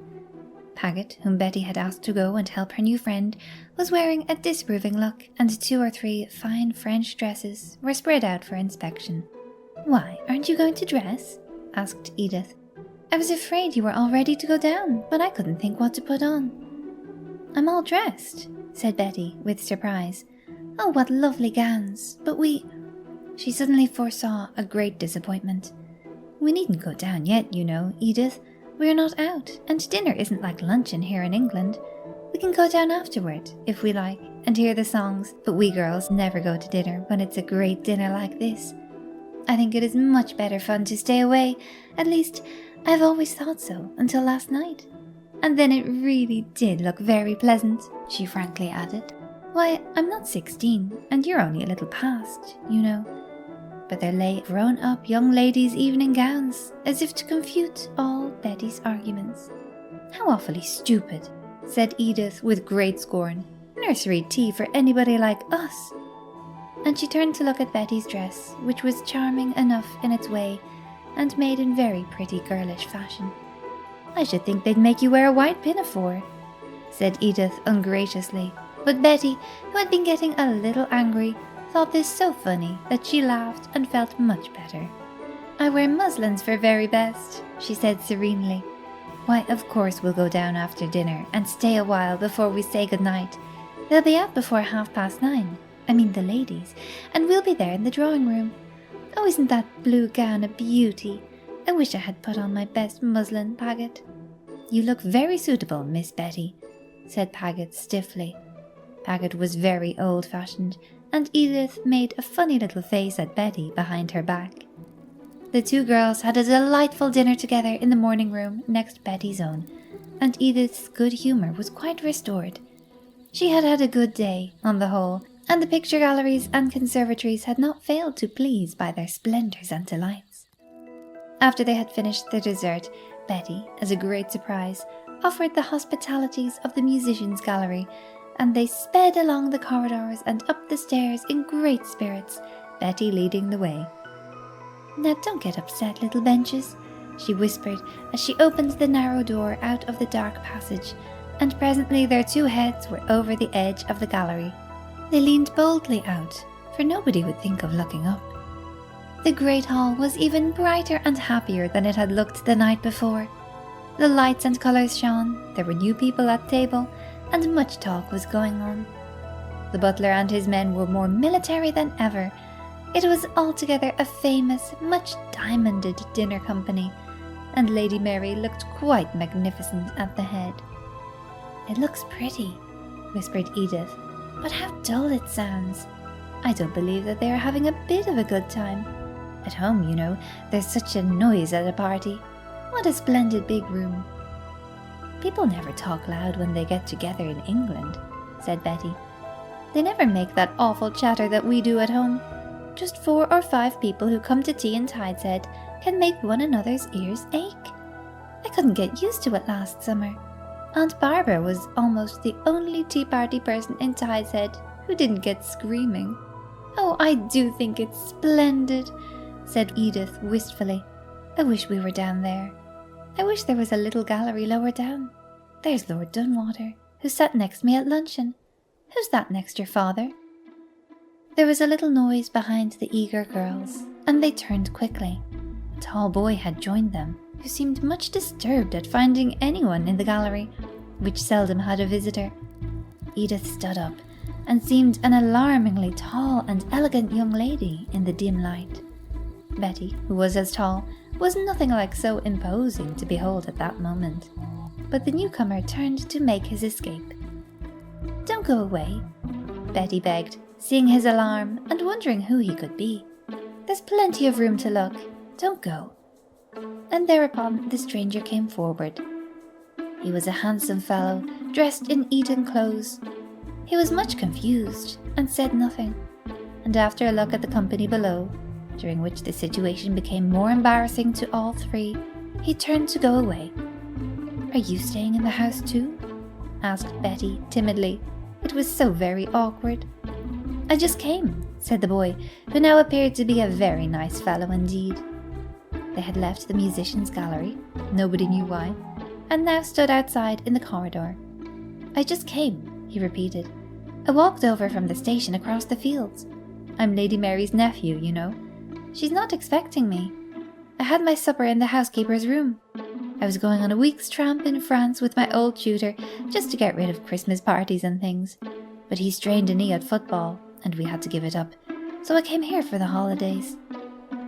Paget, whom Betty had asked to go and help her new friend, was wearing a disapproving look, and 2 or 3 fine French dresses were spread out for inspection. "Why, aren't you going to dress?" asked Edith. "I was afraid you were all ready to go down, but I couldn't think what to put on." "I'm all dressed," said Betty, with surprise. "Oh, what lovely gowns! But She suddenly foresaw a great disappointment. "We needn't go down yet, you know, Edith. We're not out, and dinner isn't like luncheon here in England. We can go down afterward, if we like, and hear the songs, but we girls never go to dinner when it's a great dinner like this. I think it is much better fun to stay away. At least, I've always thought so, until last night. And then it really did look very pleasant," she frankly added. "Why, I'm not 16, and you're only a little past, you know." But there lay grown-up young ladies' evening gowns, as if to confute all Betty's arguments. "How awfully stupid," said Edith with great scorn. "Nursery tea for anybody like us." And she turned to look at Betty's dress, which was charming enough in its way, and made in very pretty girlish fashion. "I should think they'd make you wear a white pinafore," said Edith ungraciously. But Betty, who had been getting a little angry, thought this so funny that she laughed and felt much better. "I wear muslins for very best," she said serenely. "Why, of course we'll go down after dinner and stay a while before we say good night. They'll be out before 9:30. I mean the ladies, and we'll be there in the drawing room. Oh, isn't that blue gown a beauty? I wish I had put on my best muslin, Paget." "You look very suitable, Miss Betty," said Paget stiffly. Paget was very old-fashioned, and Edith made a funny little face at Betty behind her back. The 2 girls had a delightful dinner together in the morning room next Betty's own, and Edith's good humour was quite restored. She had had a good day, on the whole, and the picture galleries and conservatories had not failed to please by their splendours and delights. After they had finished their dessert, Betty, as a great surprise, offered the hospitalities of the musicians' gallery, and they sped along the corridors and up the stairs in great spirits, Betty leading the way. "Now don't get upset, little benches," she whispered as she opened the narrow door out of the dark passage, and presently their 2 heads were over the edge of the gallery. They leaned boldly out, for nobody would think of looking up. The great hall was even brighter and happier than it had looked the night before. The lights and colours shone, there were new people at table, and much talk was going on. The butler and his men were more military than ever. It was altogether a famous, much diamonded dinner company, and Lady Mary looked quite magnificent at the head. "It looks pretty," whispered Edith, "but how dull it sounds. I don't believe that they are having a bit of a good time. At home, you know, there's such a noise at a party. What a splendid big room." "People never talk loud when they get together in England," said Betty. "They never make that awful chatter that we do at home. Just 4 or 5 people who come to tea in Tideshead can make one another's ears ache. I couldn't get used to it last summer. Aunt Barbara was almost the only tea party person in Tideshead who didn't get screaming. Oh, I do think it's splendid, said Edith wistfully. I wish we were down there. I wish there was a little gallery lower down. There's Lord Dunwater, who sat next me at luncheon. Who's that next your father? There was a little noise behind the eager girls, and they turned quickly. A tall boy had joined them, who seemed much disturbed at finding anyone in the gallery, which seldom had a visitor. Edith stood up, and seemed an alarmingly tall and elegant young lady in the dim light. Betty, who was as tall, was nothing like so imposing to behold at that moment. But the newcomer turned to make his escape. "Don't go away," Betty begged, seeing his alarm and wondering who he could be. "There's plenty of room to look. Don't go." And thereupon the stranger came forward. He was a handsome fellow, dressed in Eton clothes. He was much confused and said nothing, and after a look at the company below, during which the situation became more embarrassing to all three, he turned to go away. "Are you staying in the house too?" asked Betty timidly. It was so very awkward. "I just came," said the boy, who now appeared to be a very nice fellow indeed. They had left the musicians' gallery, nobody knew why, and now stood outside in the corridor. "I just came," he repeated. "I walked over from the station across the fields. I'm Lady Mary's nephew, you know. She's not expecting me. I had my supper in the housekeeper's room. I was going on a week's tramp in France with my old tutor just to get rid of Christmas parties and things. But he strained a knee at football and we had to give it up. So I came here for the holidays.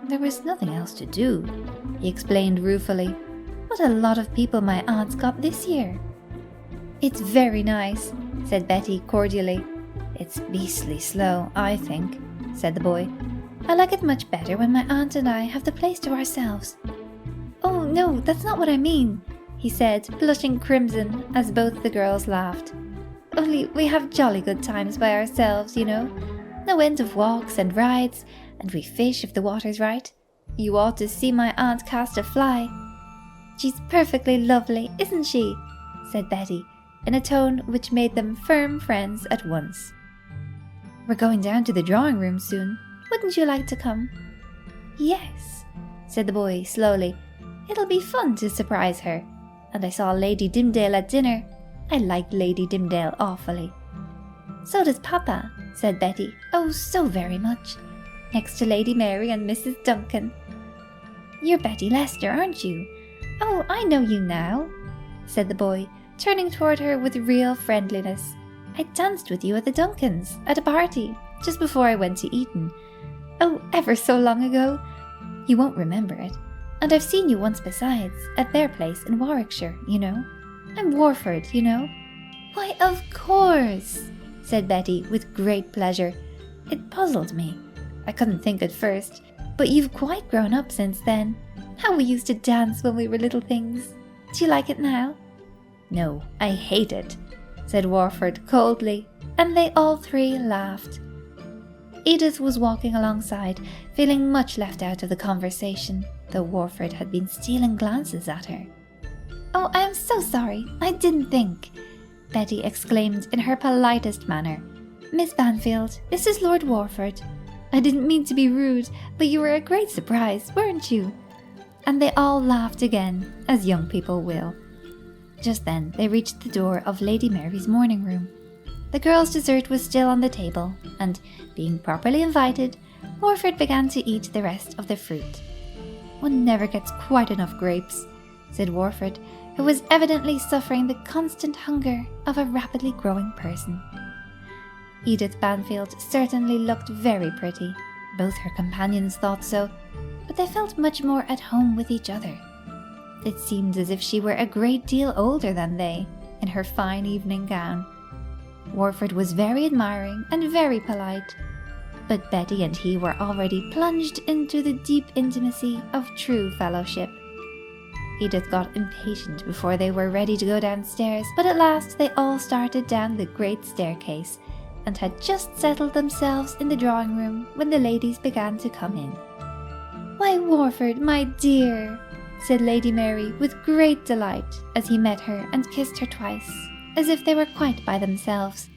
There was nothing else to do," he explained ruefully. "What a lot of people my aunt's got this year." "It's very nice," said Betty cordially. "It's beastly slow, I think," said the boy. "I like it much better when my aunt and I have the place to ourselves." "Oh, no, that's not what I mean," he said, blushing crimson as both the girls laughed. "Only we have jolly good times by ourselves, you know. No end of walks and rides, and we fish if the water's right. You ought to see my aunt cast a fly." "She's perfectly lovely, isn't she?" said Betty, in a tone which made them firm friends at once. "We're going down to the drawing room soon. Wouldn't you like to come?" "Yes," said the boy slowly. "It'll be fun to surprise her. And I saw Lady Dimdale at dinner. I liked Lady Dimdale awfully." "So does Papa," said Betty. "Oh, so very much. Next to Lady Mary and Mrs. Duncan." "You're Betty Leicester, aren't you? Oh, I know you now," said the boy, turning toward her with real friendliness. "I danced with you at the Duncans, at a party, just before I went to Eton. Oh, ever so long ago. You won't remember it. And I've seen you once besides, at their place in Warwickshire, you know. I'm Warford, you know." "Why, of course," said Betty with great pleasure. "It puzzled me. I couldn't think at first, but you've quite grown up since then. How we used to dance when we were little things. Do you like it now?" "No, I hate it," said Warford coldly, and they all three laughed. Edith was walking alongside, feeling much left out of the conversation, though Warford had been stealing glances at her. "Oh, I am so sorry. I didn't think," Betty exclaimed in her politest manner. "Miss Banfield, this is Lord Warford. I didn't mean to be rude, but you were a great surprise, weren't you?" And they all laughed again, as young people will. Just then they reached the door of Lady Mary's morning room. The girls' dessert was still on the table, and, being properly invited, Warford began to eat the rest of the fruit. "One never gets quite enough grapes," said Warford, who was evidently suffering the constant hunger of a rapidly growing person. Edith Banfield certainly looked very pretty. Both her companions thought so, but they felt much more at home with each other. It seemed as if she were a great deal older than they, in her fine evening gown. Warford was very admiring and very polite, but Betty and he were already plunged into the deep intimacy of true fellowship. Edith got impatient before they were ready to go downstairs, but at last they all started down the great staircase, and had just settled themselves in the drawing room when the ladies began to come in. "Why, Warford, my dear," said Lady Mary with great delight as he met her and kissed her twice, as if they were quite by themselves.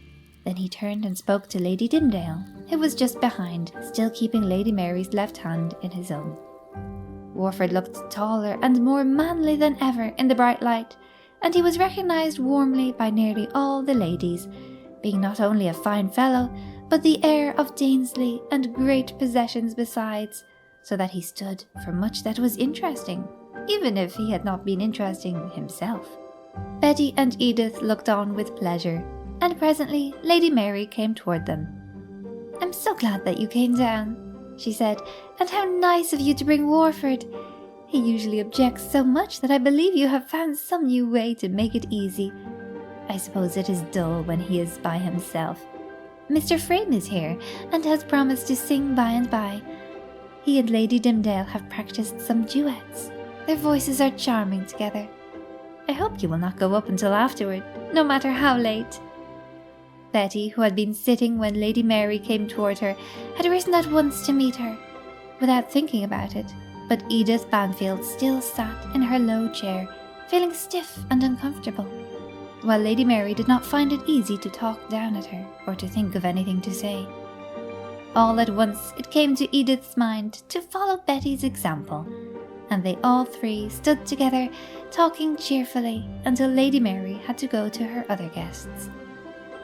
Then he turned and spoke to Lady Dimdale, who was just behind, still keeping Lady Mary's left hand in his own. Warford looked taller and more manly than ever in the bright light, and he was recognised warmly by nearly all the ladies, being not only a fine fellow, but the heir of Danesley and great possessions besides, so that he stood for much that was interesting, even if he had not been interesting himself. Betty and Edith looked on with pleasure, and presently Lady Mary came toward them. "I'm so glad that you came down," she said, "and how nice of you to bring Warford. He usually objects so much that I believe you have found some new way to make it easy. I suppose it is dull when he is by himself. Mr. Frame is here, and has promised to sing by and by. He and Lady Dimdale have practiced some duets. Their voices are charming together. I hope you will not go up until afterward, no matter how late." Betty, who had been sitting when Lady Mary came toward her, had risen at once to meet her, without thinking about it, but Edith Banfield still sat in her low chair, feeling stiff and uncomfortable, while Lady Mary did not find it easy to talk down at her or to think of anything to say. All at once it came to Edith's mind to follow Betty's example, and they all three stood together, talking cheerfully until Lady Mary had to go to her other guests.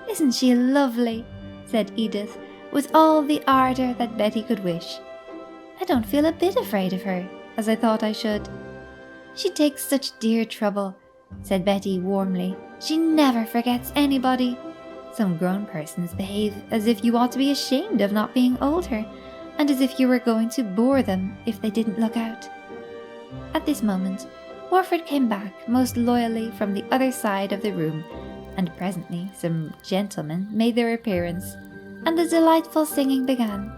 "Isn't she lovely?" said Edith, with all the ardour that Betty could wish. "I don't feel a bit afraid of her, as I thought I should." "She takes such dear trouble," said Betty warmly. "She never forgets anybody. Some grown persons behave as if you ought to be ashamed of not being older, and as if you were going to bore them if they didn't look out." At this moment, Warford came back most loyally from the other side of the room, and presently some gentlemen made their appearance, and the delightful singing began.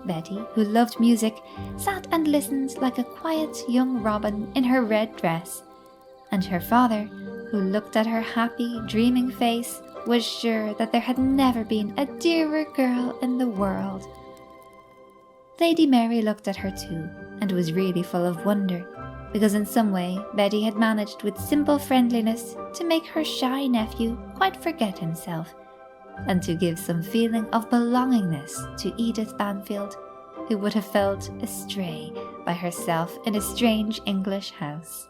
Betty, who loved music, sat and listened like a quiet young robin in her red dress, and her father, who looked at her happy, dreaming face, was sure that there had never been a dearer girl in the world. Lady Mary looked at her too, and was really full of wonder, because in some way Betty had managed with simple friendliness to make her shy nephew quite forget himself, and to give some feeling of belongingness to Edith Banfield, who would have felt astray by herself in a strange English house.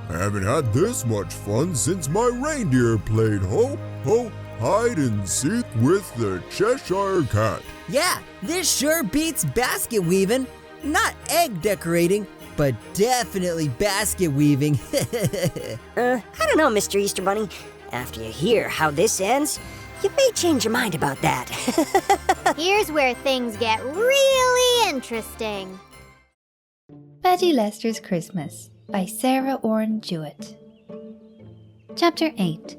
I haven't had this much fun since my reindeer played ho, ho, hide and seek with the Cheshire Cat. Yeah, this sure beats basket weaving. Not egg decorating, but definitely basket weaving. I don't know, Mr. Easter Bunny. After you hear how this ends, you may change your mind about that. Here's where things get really interesting. Betty Leicester's Christmas by Sarah Orne Jewett. Chapter 8.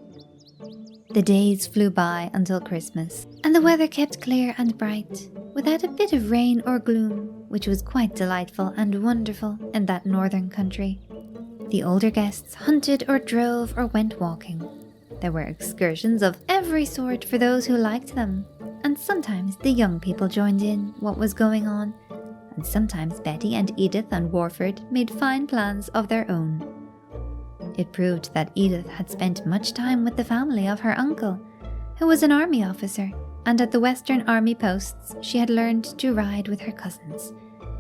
The days flew by until Christmas, and the weather kept clear and bright, without a bit of rain or gloom, which was quite delightful and wonderful in that northern country. The older guests hunted or drove or went walking. There were excursions of every sort for those who liked them, and sometimes the young people joined in what was going on, and sometimes Betty and Edith and Warford made fine plans of their own. It proved that Edith had spent much time with the family of her uncle, who was an army officer, and at the Western Army posts she had learned to ride with her cousins,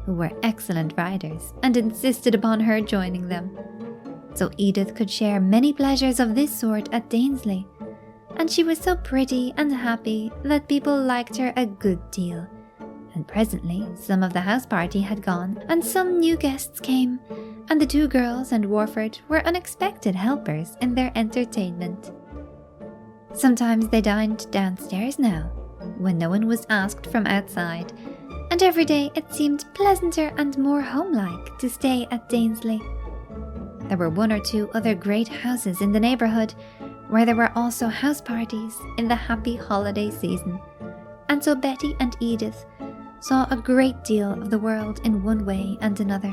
who were excellent riders and insisted upon her joining them. So Edith could share many pleasures of this sort at Danesley, and she was so pretty and happy that people liked her a good deal. And presently some of the house party had gone, and some new guests came, and the two girls and Warford were unexpected helpers in their entertainment. Sometimes they dined downstairs now, when no one was asked from outside, and every day it seemed pleasanter and more homelike to stay at Danesley. There were one or two other great houses in the neighbourhood, where there were also house parties in the happy holiday season, and so Betty and Edith saw a great deal of the world in one way and another,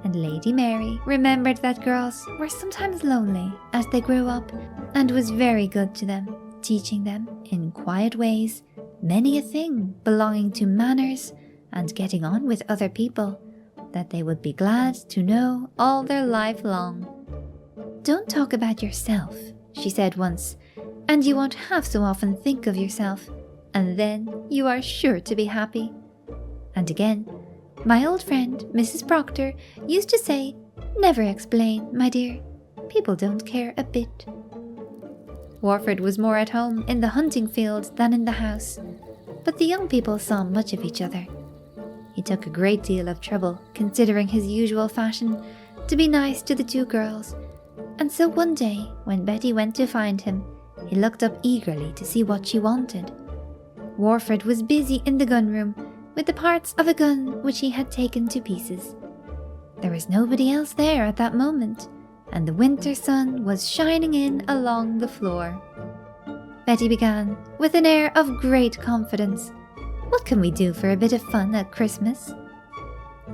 and Lady Mary remembered that girls were sometimes lonely as they grew up and was very good to them, teaching them in quiet ways many a thing belonging to manners and getting on with other people that they would be glad to know all their life long. "Don't talk about yourself," she said once, "and you won't half so often think of yourself, and then you are sure to be happy." And again, my old friend Mrs. Proctor used to say, "Never explain, my dear. People don't care a bit." Warford was more at home in the hunting field than in the house, but the young people saw much of each other. He took a great deal of trouble, considering his usual fashion, to be nice to the two girls, and so one day, when Betty went to find him, he looked up eagerly to see what she wanted. Warford was busy in the gun room with the parts of a gun which he had taken to pieces. There was nobody else there at that moment, and the winter sun was shining in along the floor. Betty began with an air of great confidence. "What can we do for a bit of fun at Christmas?"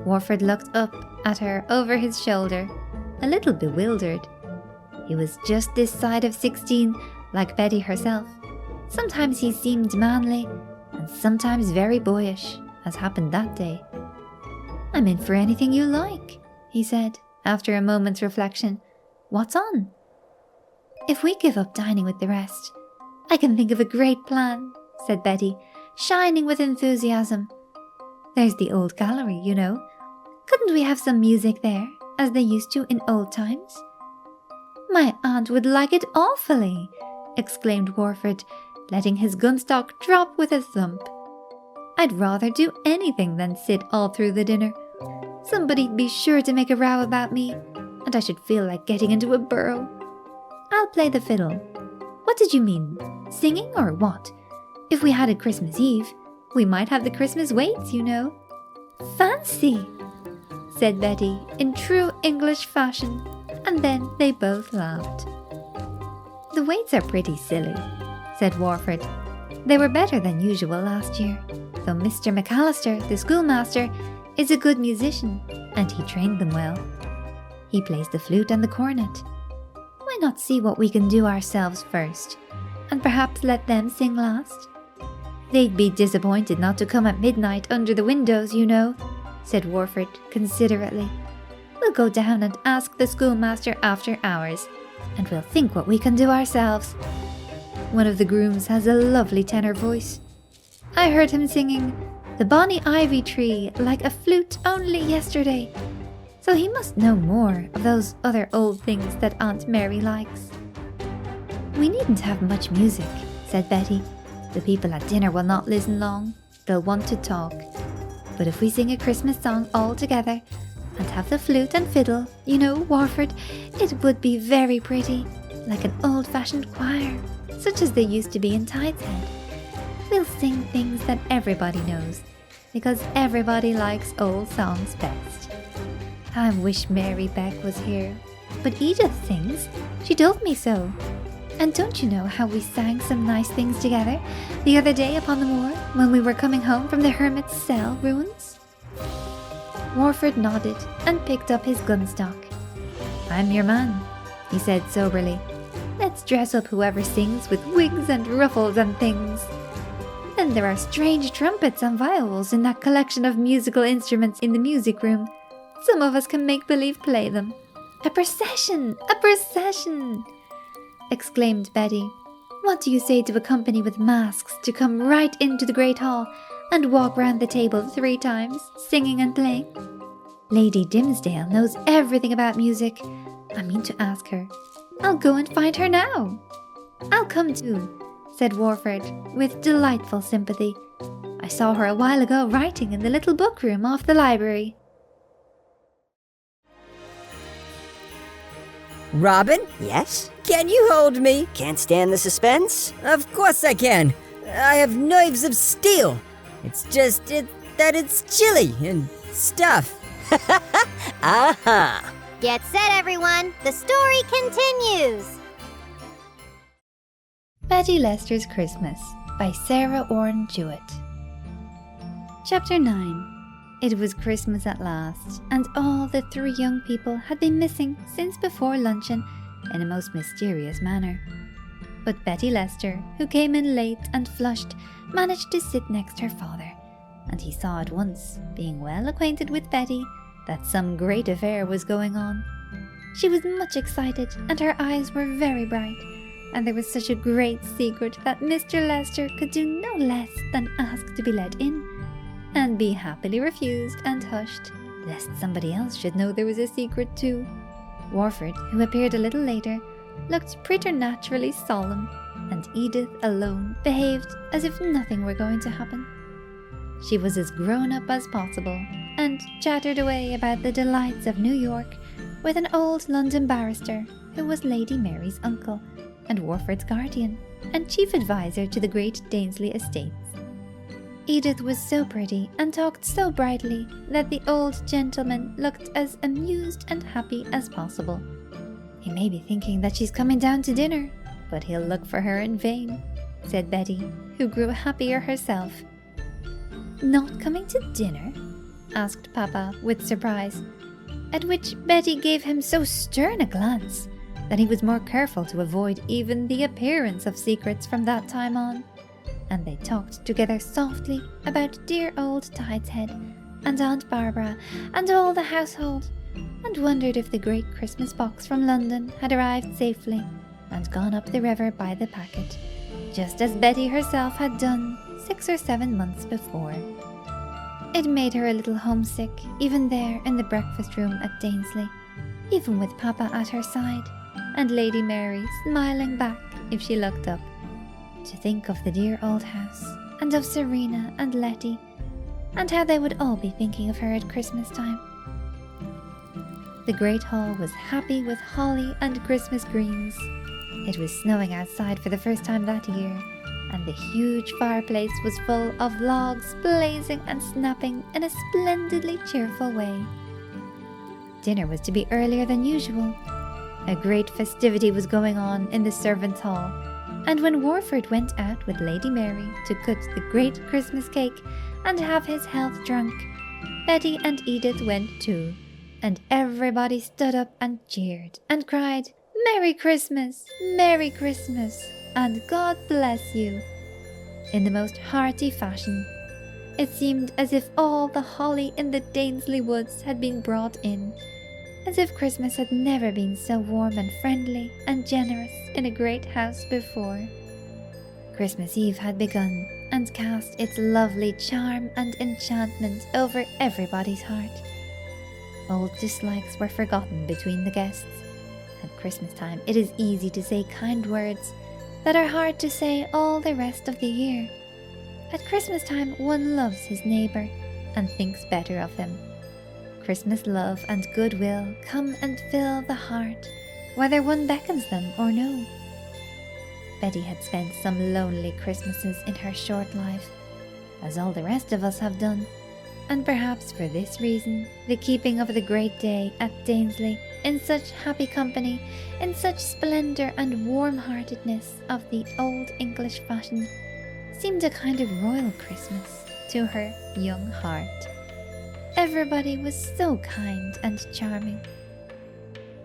Warford looked up at her over his shoulder, a little bewildered. He was just this side of 16, like Betty herself. Sometimes he seemed manly, and sometimes very boyish, as happened that day. "I'm in for anything you like," he said, after a moment's reflection. "What's on?" "If we give up dining with the rest, I can think of a great plan," said Betty, shining with enthusiasm. "There's the old gallery, you know. Couldn't we have some music there, as they used to in old times?" "My aunt would like it awfully," exclaimed Warford, letting his gunstock drop with a thump. "I'd rather do anything than sit all through the dinner. Somebody'd be sure to make a row about me, and I should feel like getting into a burrow. I'll play the fiddle." "What did you mean? Singing or what? If we had a Christmas Eve, we might have the Christmas waits, you know." "Fancy!" said Betty in true English fashion, and then they both laughed. "The waits are pretty silly," said Warford. "They were better than usual last year, though Mr. McAllister, the schoolmaster, is a good musician, and he trained them well. He plays the flute and the cornet. Why not see what we can do ourselves first, and perhaps let them sing last? They'd be disappointed not to come at midnight under the windows, you know," said Warford considerately. "We'll go down and ask the schoolmaster after hours, and we'll think what we can do ourselves. One of the grooms has a lovely tenor voice. I heard him singing 'The Bonny Ivy Tree' like a flute only yesterday, so he must know more of those other old things that Aunt Mary likes." "We needn't have much music," said Betty. "The people at dinner will not listen long. They'll want to talk. But if we sing a Christmas song all together, and have the flute and fiddle, you know, Warford, it would be very pretty, like an old-fashioned choir, such as they used to be in Tideshead. We'll sing things that everybody knows, because everybody likes old songs best. I wish Mary Beck was here, but Edith sings. She told me so. And don't you know how we sang some nice things together the other day upon the moor when we were coming home from the Hermit's Cell ruins?" Warford nodded and picked up his gunstock. "I'm your man," he said soberly. "Let's dress up whoever sings with wigs and ruffles and things. Then there are strange trumpets and viols in that collection of musical instruments in the music room. Some of us can make believe play them. A procession! A procession!" exclaimed Betty. "What do you say to a company with masks to come right into the great hall and walk round the table 3 times, singing and playing? Lady Dimsdale knows everything about music. I mean to ask her. I'll go and find her now." "I'll come too," said Warford, with delightful sympathy. "I saw her a while ago writing in the little book room off the library." Robin, Yes? can you hold me? Can't stand the suspense? Of course I can. I have nerves of steel. It's just that it's chilly and stuff. Aha! Get set, everyone. The story continues. Betty Leicester's Christmas by Sarah Orne Jewett. Chapter 9. It was Christmas at last, and all the three young people had been missing since before luncheon in a most mysterious manner. But Betty Leicester, who came in late and flushed, managed to sit next her father, and he saw at once, being well acquainted with Betty, that some great affair was going on. She was much excited, and her eyes were very bright, and there was such a great secret that Mr. Leicester could do no less than ask to be let in, and be happily refused and hushed, lest somebody else should know there was a secret too. Warford, who appeared a little later, looked preternaturally solemn, and Edith alone behaved as if nothing were going to happen. She was as grown up as possible, and chattered away about the delights of New York with an old London barrister who was Lady Mary's uncle, and Warford's guardian, and chief adviser to the great Danesley estates. Edith was so pretty and talked so brightly that the old gentleman looked as amused and happy as possible. "He may be thinking that she's coming down to dinner, but he'll look for her in vain," said Betty, who grew happier herself. "Not coming to dinner?" asked Papa with surprise, at which Betty gave him so stern a glance that he was more careful to avoid even the appearance of secrets from that time on, and they talked together softly about dear old Tideshead and Aunt Barbara and all the household, and wondered if the great Christmas box from London had arrived safely and gone up the river by the packet, just as Betty herself had done 6 or 7 months before. It made her a little homesick, even there in the breakfast room at Danesley, even with Papa at her side, and Lady Mary smiling back if she looked up, to think of the dear old house, and of Serena and Letty, and how they would all be thinking of her at Christmas time. The great hall was happy with holly and Christmas greens. It was snowing outside for the first time that year, and the huge fireplace was full of logs blazing and snapping in a splendidly cheerful way. Dinner was to be earlier than usual. A great festivity was going on in the servants' hall, and when Warford went out with Lady Mary to cut the great Christmas cake and have his health drunk, Betty and Edith went too, and everybody stood up and cheered and cried, "Merry Christmas! Merry Christmas! And God bless you!" in the most hearty fashion. It seemed as if all the holly in the Danesley woods had been brought in, as if Christmas had never been so warm and friendly and generous in a great house before. Christmas Eve had begun and cast its lovely charm and enchantment over everybody's heart. Old dislikes were forgotten between the guests. At Christmas time it is easy to say kind words that are hard to say all the rest of the year. At Christmas time one loves his neighbour and thinks better of him. Christmas love and goodwill come and fill the heart, whether one beckons them or no. Betty had spent some lonely Christmases in her short life, as all the rest of us have done, and perhaps for this reason, the keeping of the great day at Danesley in such happy company, in such splendour and warm-heartedness of the old English fashion, seemed a kind of royal Christmas to her young heart. Everybody was so kind and charming.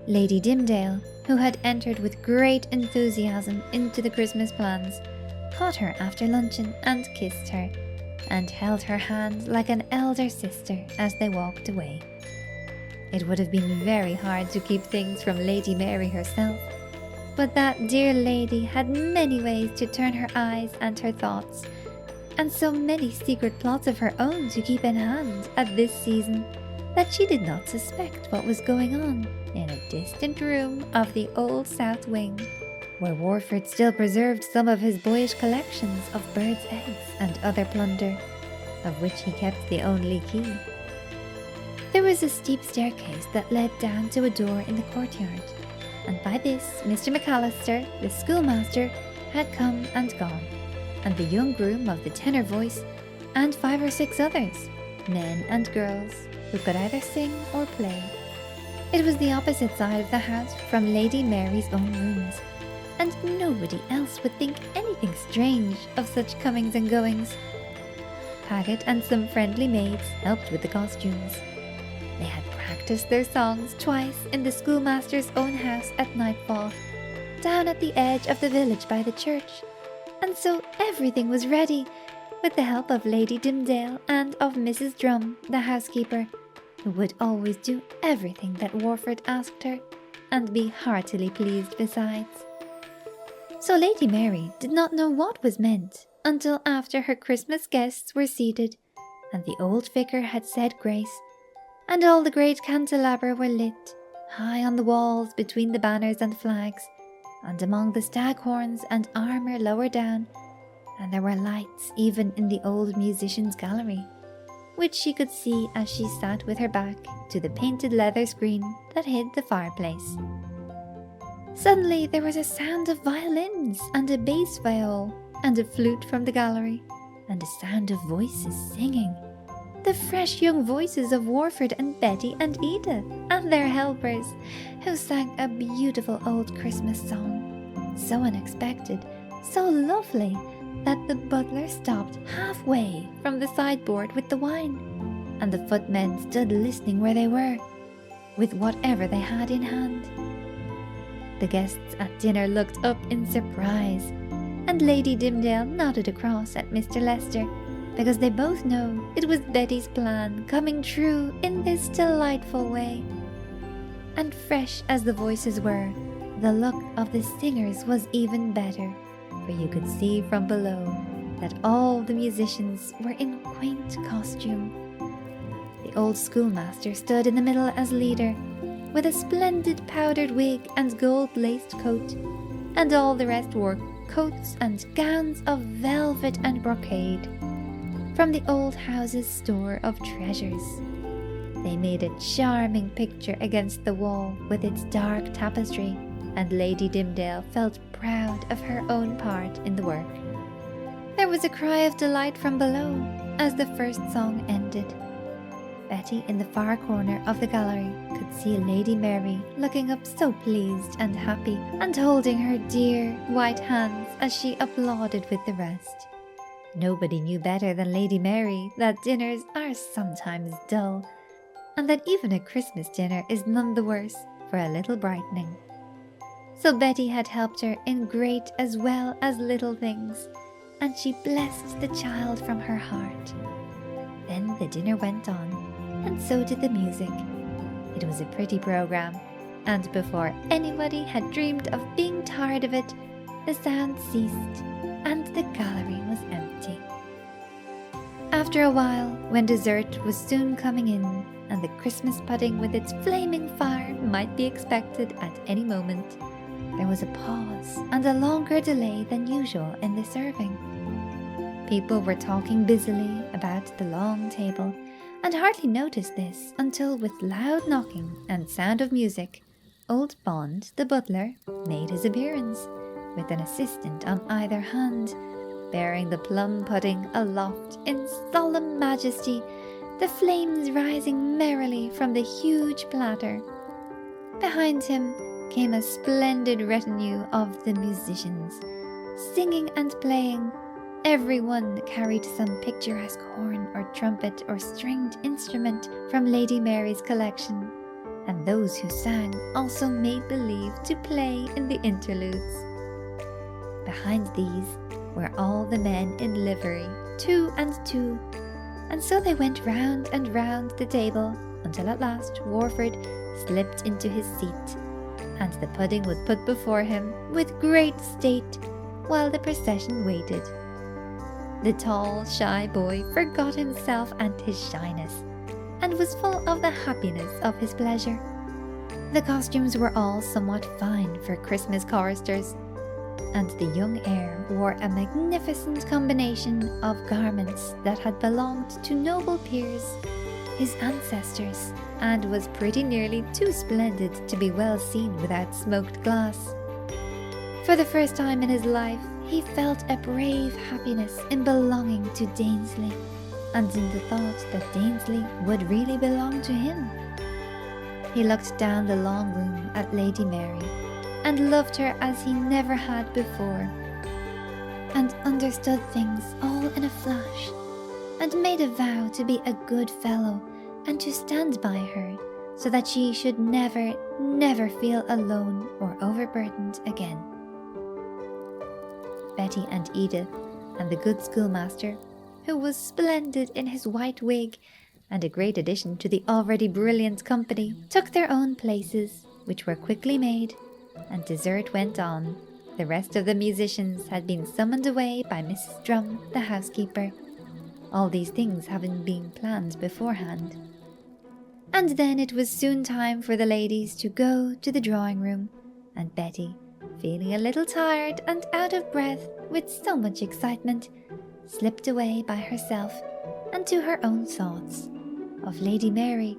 Lady Dimdale, who had entered with great enthusiasm into the Christmas plans, caught her after luncheon and kissed her, and held her hand like an elder sister as they walked away. It would have been very hard to keep things from Lady Mary herself, but that dear lady had many ways to turn her eyes and her thoughts, and so many secret plots of her own to keep in hand at this season, that she did not suspect what was going on in a distant room of the old south wing, where Warford still preserved some of his boyish collections of birds' eggs and other plunder, of which he kept the only key. There was a steep staircase that led down to a door in the courtyard, and by this Mr. McAllister, the schoolmaster, had come and gone, and the young groom of the tenor voice, and 5 or 6 others, men and girls, who could either sing or play. It was the opposite side of the house from Lady Mary's own rooms, and nobody else would think anything strange of such comings and goings. Paget and some friendly maids helped with the costumes. They had practiced their songs twice in the schoolmaster's own house at nightfall, down at the edge of the village by the church, and so everything was ready, with the help of Lady Dimdale and of Mrs. Drum, the housekeeper, who would always do everything that Warford asked her, and be heartily pleased besides. So Lady Mary did not know what was meant until after her Christmas guests were seated, and the old vicar had said grace, and all the great candelabra were lit, high on the walls between the banners and flags, and among the staghorns and armour lower down, and there were lights even in the old musician's gallery, which she could see as she sat with her back to the painted leather screen that hid the fireplace. Suddenly there was a sound of violins and a bass viol and a flute from the gallery, and a sound of voices singing. The fresh young voices of Warford and Betty and Edith and their helpers, who sang a beautiful old Christmas song, so unexpected, so lovely, that the butler stopped halfway from the sideboard with the wine, and the footmen stood listening where they were, with whatever they had in hand. The guests at dinner looked up in surprise, and Lady Dimdale nodded across at Mr. Leicester, because they both know it was Betty's plan coming true in this delightful way. And fresh as the voices were, the look of the singers was even better, for you could see from below that all the musicians were in quaint costume. The old schoolmaster stood in the middle as leader, with a splendid powdered wig and gold-laced coat, and all the rest wore coats and gowns of velvet and brocade, from the old house's store of treasures. They made a charming picture against the wall with its dark tapestry, and Lady Dimdale felt proud of her own part in the work. There was a cry of delight from below as the first song ended. Betty, in the far corner of the gallery, could see Lady Mary looking up so pleased and happy, and holding her dear white hands as she applauded with the rest. Nobody knew better than Lady Mary that dinners are sometimes dull, and that even a Christmas dinner is none the worse for a little brightening. So Betty had helped her in great as well as little things, and she blessed the child from her heart. Then the dinner went on, and so did the music. It was a pretty program, and before anybody had dreamed of being tired of it, the sound ceased, and the gallery was empty. After a while, when dessert was soon coming in, and the Christmas pudding with its flaming fire might be expected at any moment, there was a pause and a longer delay than usual in the serving. People were talking busily about the long table, and hardly noticed this until, with loud knocking and sound of music, old Bond, the butler, made his appearance, with an assistant on either hand, bearing the plum pudding aloft in solemn majesty, the flames rising merrily from the huge platter. Behind him came a splendid retinue of the musicians, singing and playing. Every one carried some picturesque horn or trumpet or stringed instrument from Lady Mary's collection, and those who sang also made believe to play in the interludes. Behind these were all the men in livery, 2 and 2, and so they went round and round the table until at last Warford slipped into his seat, and the pudding was put before him with great state while the procession waited. The tall, shy boy forgot himself and his shyness, and was full of the happiness of his pleasure. The costumes were all somewhat fine for Christmas choristers, and the young heir wore a magnificent combination of garments that had belonged to noble peers, his ancestors, and was pretty nearly too splendid to be well seen without smoked glass. For the first time in his life, he felt a brave happiness in belonging to Danesley, and in the thought that Danesley would really belong to him. He looked down the long room at Lady Mary, and loved her as he never had before, and understood things all in a flash, and made a vow to be a good fellow and to stand by her so that she should never, never feel alone or overburdened again. Betty and Edith and the good schoolmaster, who was splendid in his white wig and a great addition to the already brilliant company, took their own places, which were quickly made, and dessert went on. The rest of the musicians had been summoned away by Mrs. Drum, the housekeeper, all these things having been planned beforehand. And then it was soon time for the ladies to go to the drawing room, and Betty, feeling a little tired and out of breath with so much excitement, slipped away by herself and to her own thoughts of Lady Mary,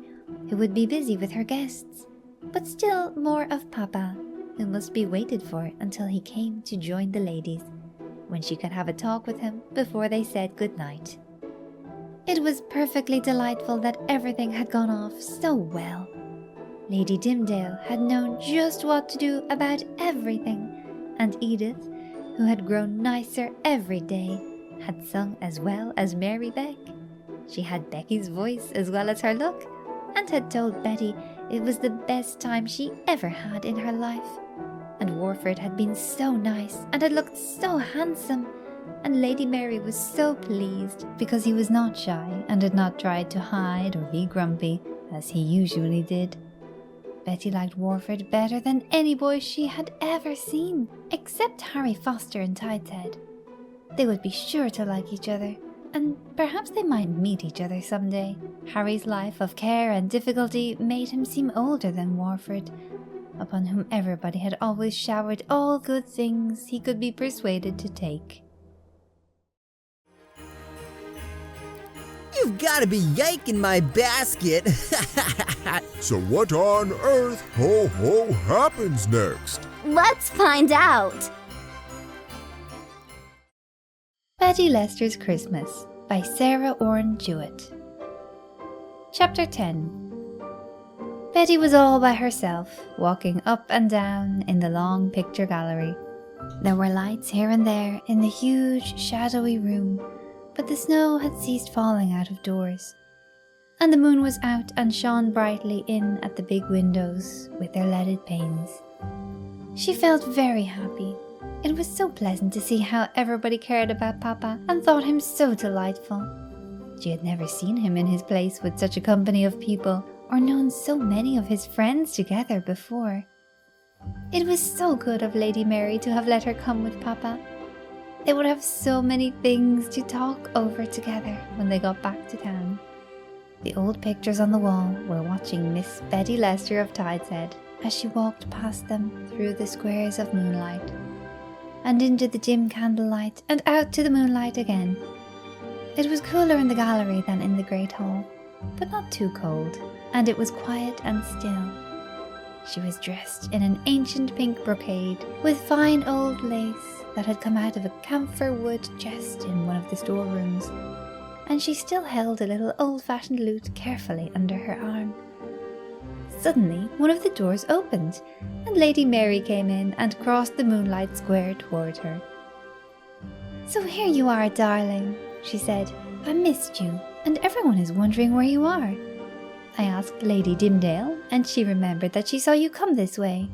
who would be busy with her guests, but still more of Papa, who must be waited for until he came to join the ladies, when she could have a talk with him before they said good night. It was perfectly delightful that everything had gone off so well. Lady Dimdale had known just what to do about everything, and Edith, who had grown nicer every day, had sung as well as Mary Beck. She had Becky's voice as well as her look, and had told Betty it was the best time she ever had in her life. And Warford had been so nice and had looked so handsome, and Lady Mary was so pleased because he was not shy and had not tried to hide or be grumpy as he usually did. Betty liked Warford better than any boy she had ever seen, except Harry Foster and Tideshead. They would be sure to like each other, and perhaps they might meet each other someday. Harry's life of care and difficulty made him seem older than Warford, upon whom everybody had always showered all good things he could be persuaded to take. You've got to be yanking my basket. So what on earth, ho-ho, happens next? Let's find out! Betty Leicester's Christmas by Sarah Orne Jewett. Chapter 10. Betty was all by herself, walking up and down in the long picture gallery. There were lights here and there in the huge, shadowy room, but the snow had ceased falling out of doors, and the moon was out and shone brightly in at the big windows with their leaded panes. She felt very happy. It was so pleasant to see how everybody cared about Papa and thought him so delightful. She had never seen him in his place with such a company of people, or known so many of his friends together before. It was so good of Lady Mary to have let her come with Papa. They would have so many things to talk over together when they got back to town. The old pictures on the wall were watching Miss Betty Leicester of Tideshead as she walked past them through the squares of moonlight, and into the dim candlelight, and out to the moonlight again. It was cooler in the gallery than in the great hall, but not too cold, and it was quiet and still. She was dressed in an ancient pink brocade with fine old lace that had come out of a camphor wood chest in one of the storerooms, and she still held a little old-fashioned lute carefully under her arm. Suddenly, one of the doors opened, and Lady Mary came in and crossed the moonlight square toward her. "So here you are, darling," she said. "I missed you, and everyone is wondering where you are. I asked Lady Dimdale, and she remembered that she saw you come this way."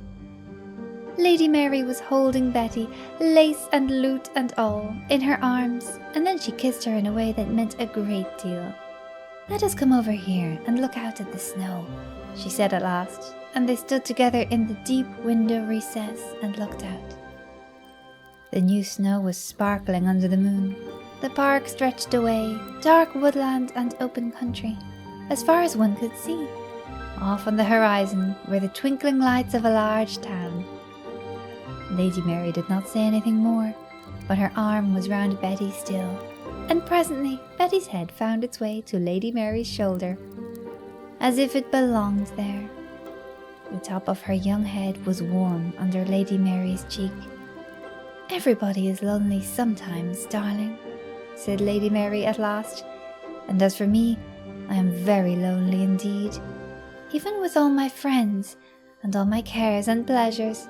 Lady Mary was holding Betty, lace and lute and all, in her arms, and then she kissed her in a way that meant a great deal. "Let us come over here and look out at the snow," she said at last, and they stood together in the deep window recess and looked out. The new snow was sparkling under the moon. The park stretched away, dark woodland and open country, as far as one could see. Off on the horizon were the twinkling lights of a large town. Lady Mary did not say anything more, but her arm was round Betty still, and presently Betty's head found its way to Lady Mary's shoulder, as if it belonged there. The top of her young head was warm under Lady Mary's cheek. "Everybody is lonely sometimes, darling," said Lady Mary at last, "and as for me, I am very lonely indeed, even with all my friends and all my cares and pleasures.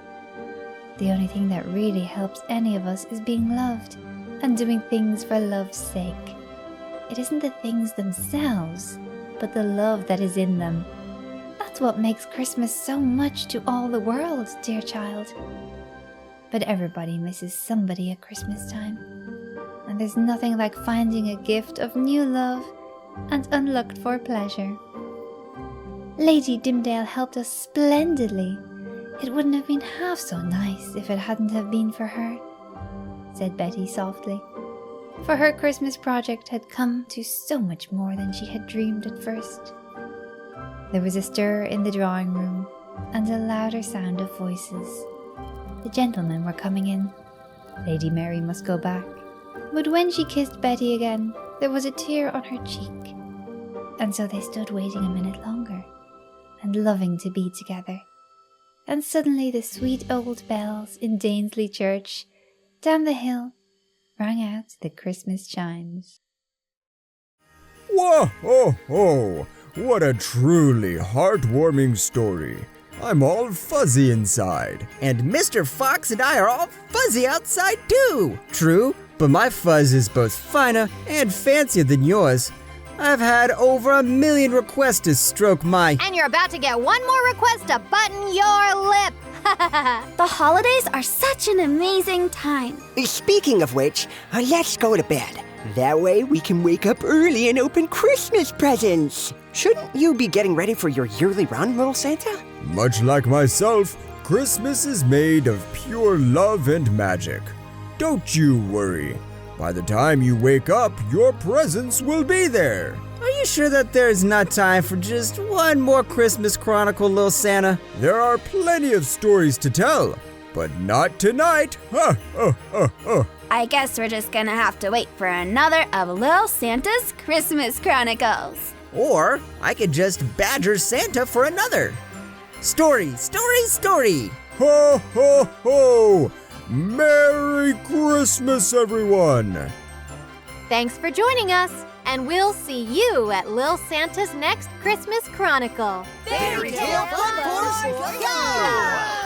The only thing that really helps any of us is being loved and doing things for love's sake. It isn't the things themselves, but the love that is in them. That's what makes Christmas so much to all the world, dear child. But everybody misses somebody at Christmas time. And there's nothing like finding a gift of new love and unlooked-for pleasure. Lady Dimdale helped us splendidly. It wouldn't have been half so nice if it hadn't have been for her, said Betty softly. For her Christmas project had come to so much more than she had dreamed at first. There was a stir in the drawing room and a louder sound of voices. The gentlemen were coming in. Lady Mary must go back. But when she kissed Betty again, there was a tear on her cheek. And so they stood waiting a minute longer, and loving to be together. And suddenly the sweet old bells in Danesley Church, down the hill, rang out the Christmas chimes. Whoa, ho, ho! What a truly heartwarming story. I'm all fuzzy inside. And Mr. Fox and I are all fuzzy outside too. True, but my fuzz is both finer and fancier than yours. I've had over 1 million requests to stroke my... And you're about to get one more request to button your lip. The holidays are such an amazing time. Speaking of which, let's go to bed. That way we can wake up early and open Christmas presents. Shouldn't you be getting ready for your yearly run, Little Santa? Much like myself, Christmas is made of pure love and magic. Don't you worry. By the time you wake up, your presents will be there. Are you sure that there's not time for just one more Christmas chronicle, Lil Santa? There are plenty of stories to tell, but not tonight. I guess we're just gonna have to wait for another of Lil Santa's Christmas Chronicles. Or I could just badger Santa for another. Story, story, story! Ho, ho, ho! Merry Christmas, everyone! Thanks for joining us, and we'll see you at Lil Santa's next Christmas Chronicle. Fairy Tale Fun Course, go!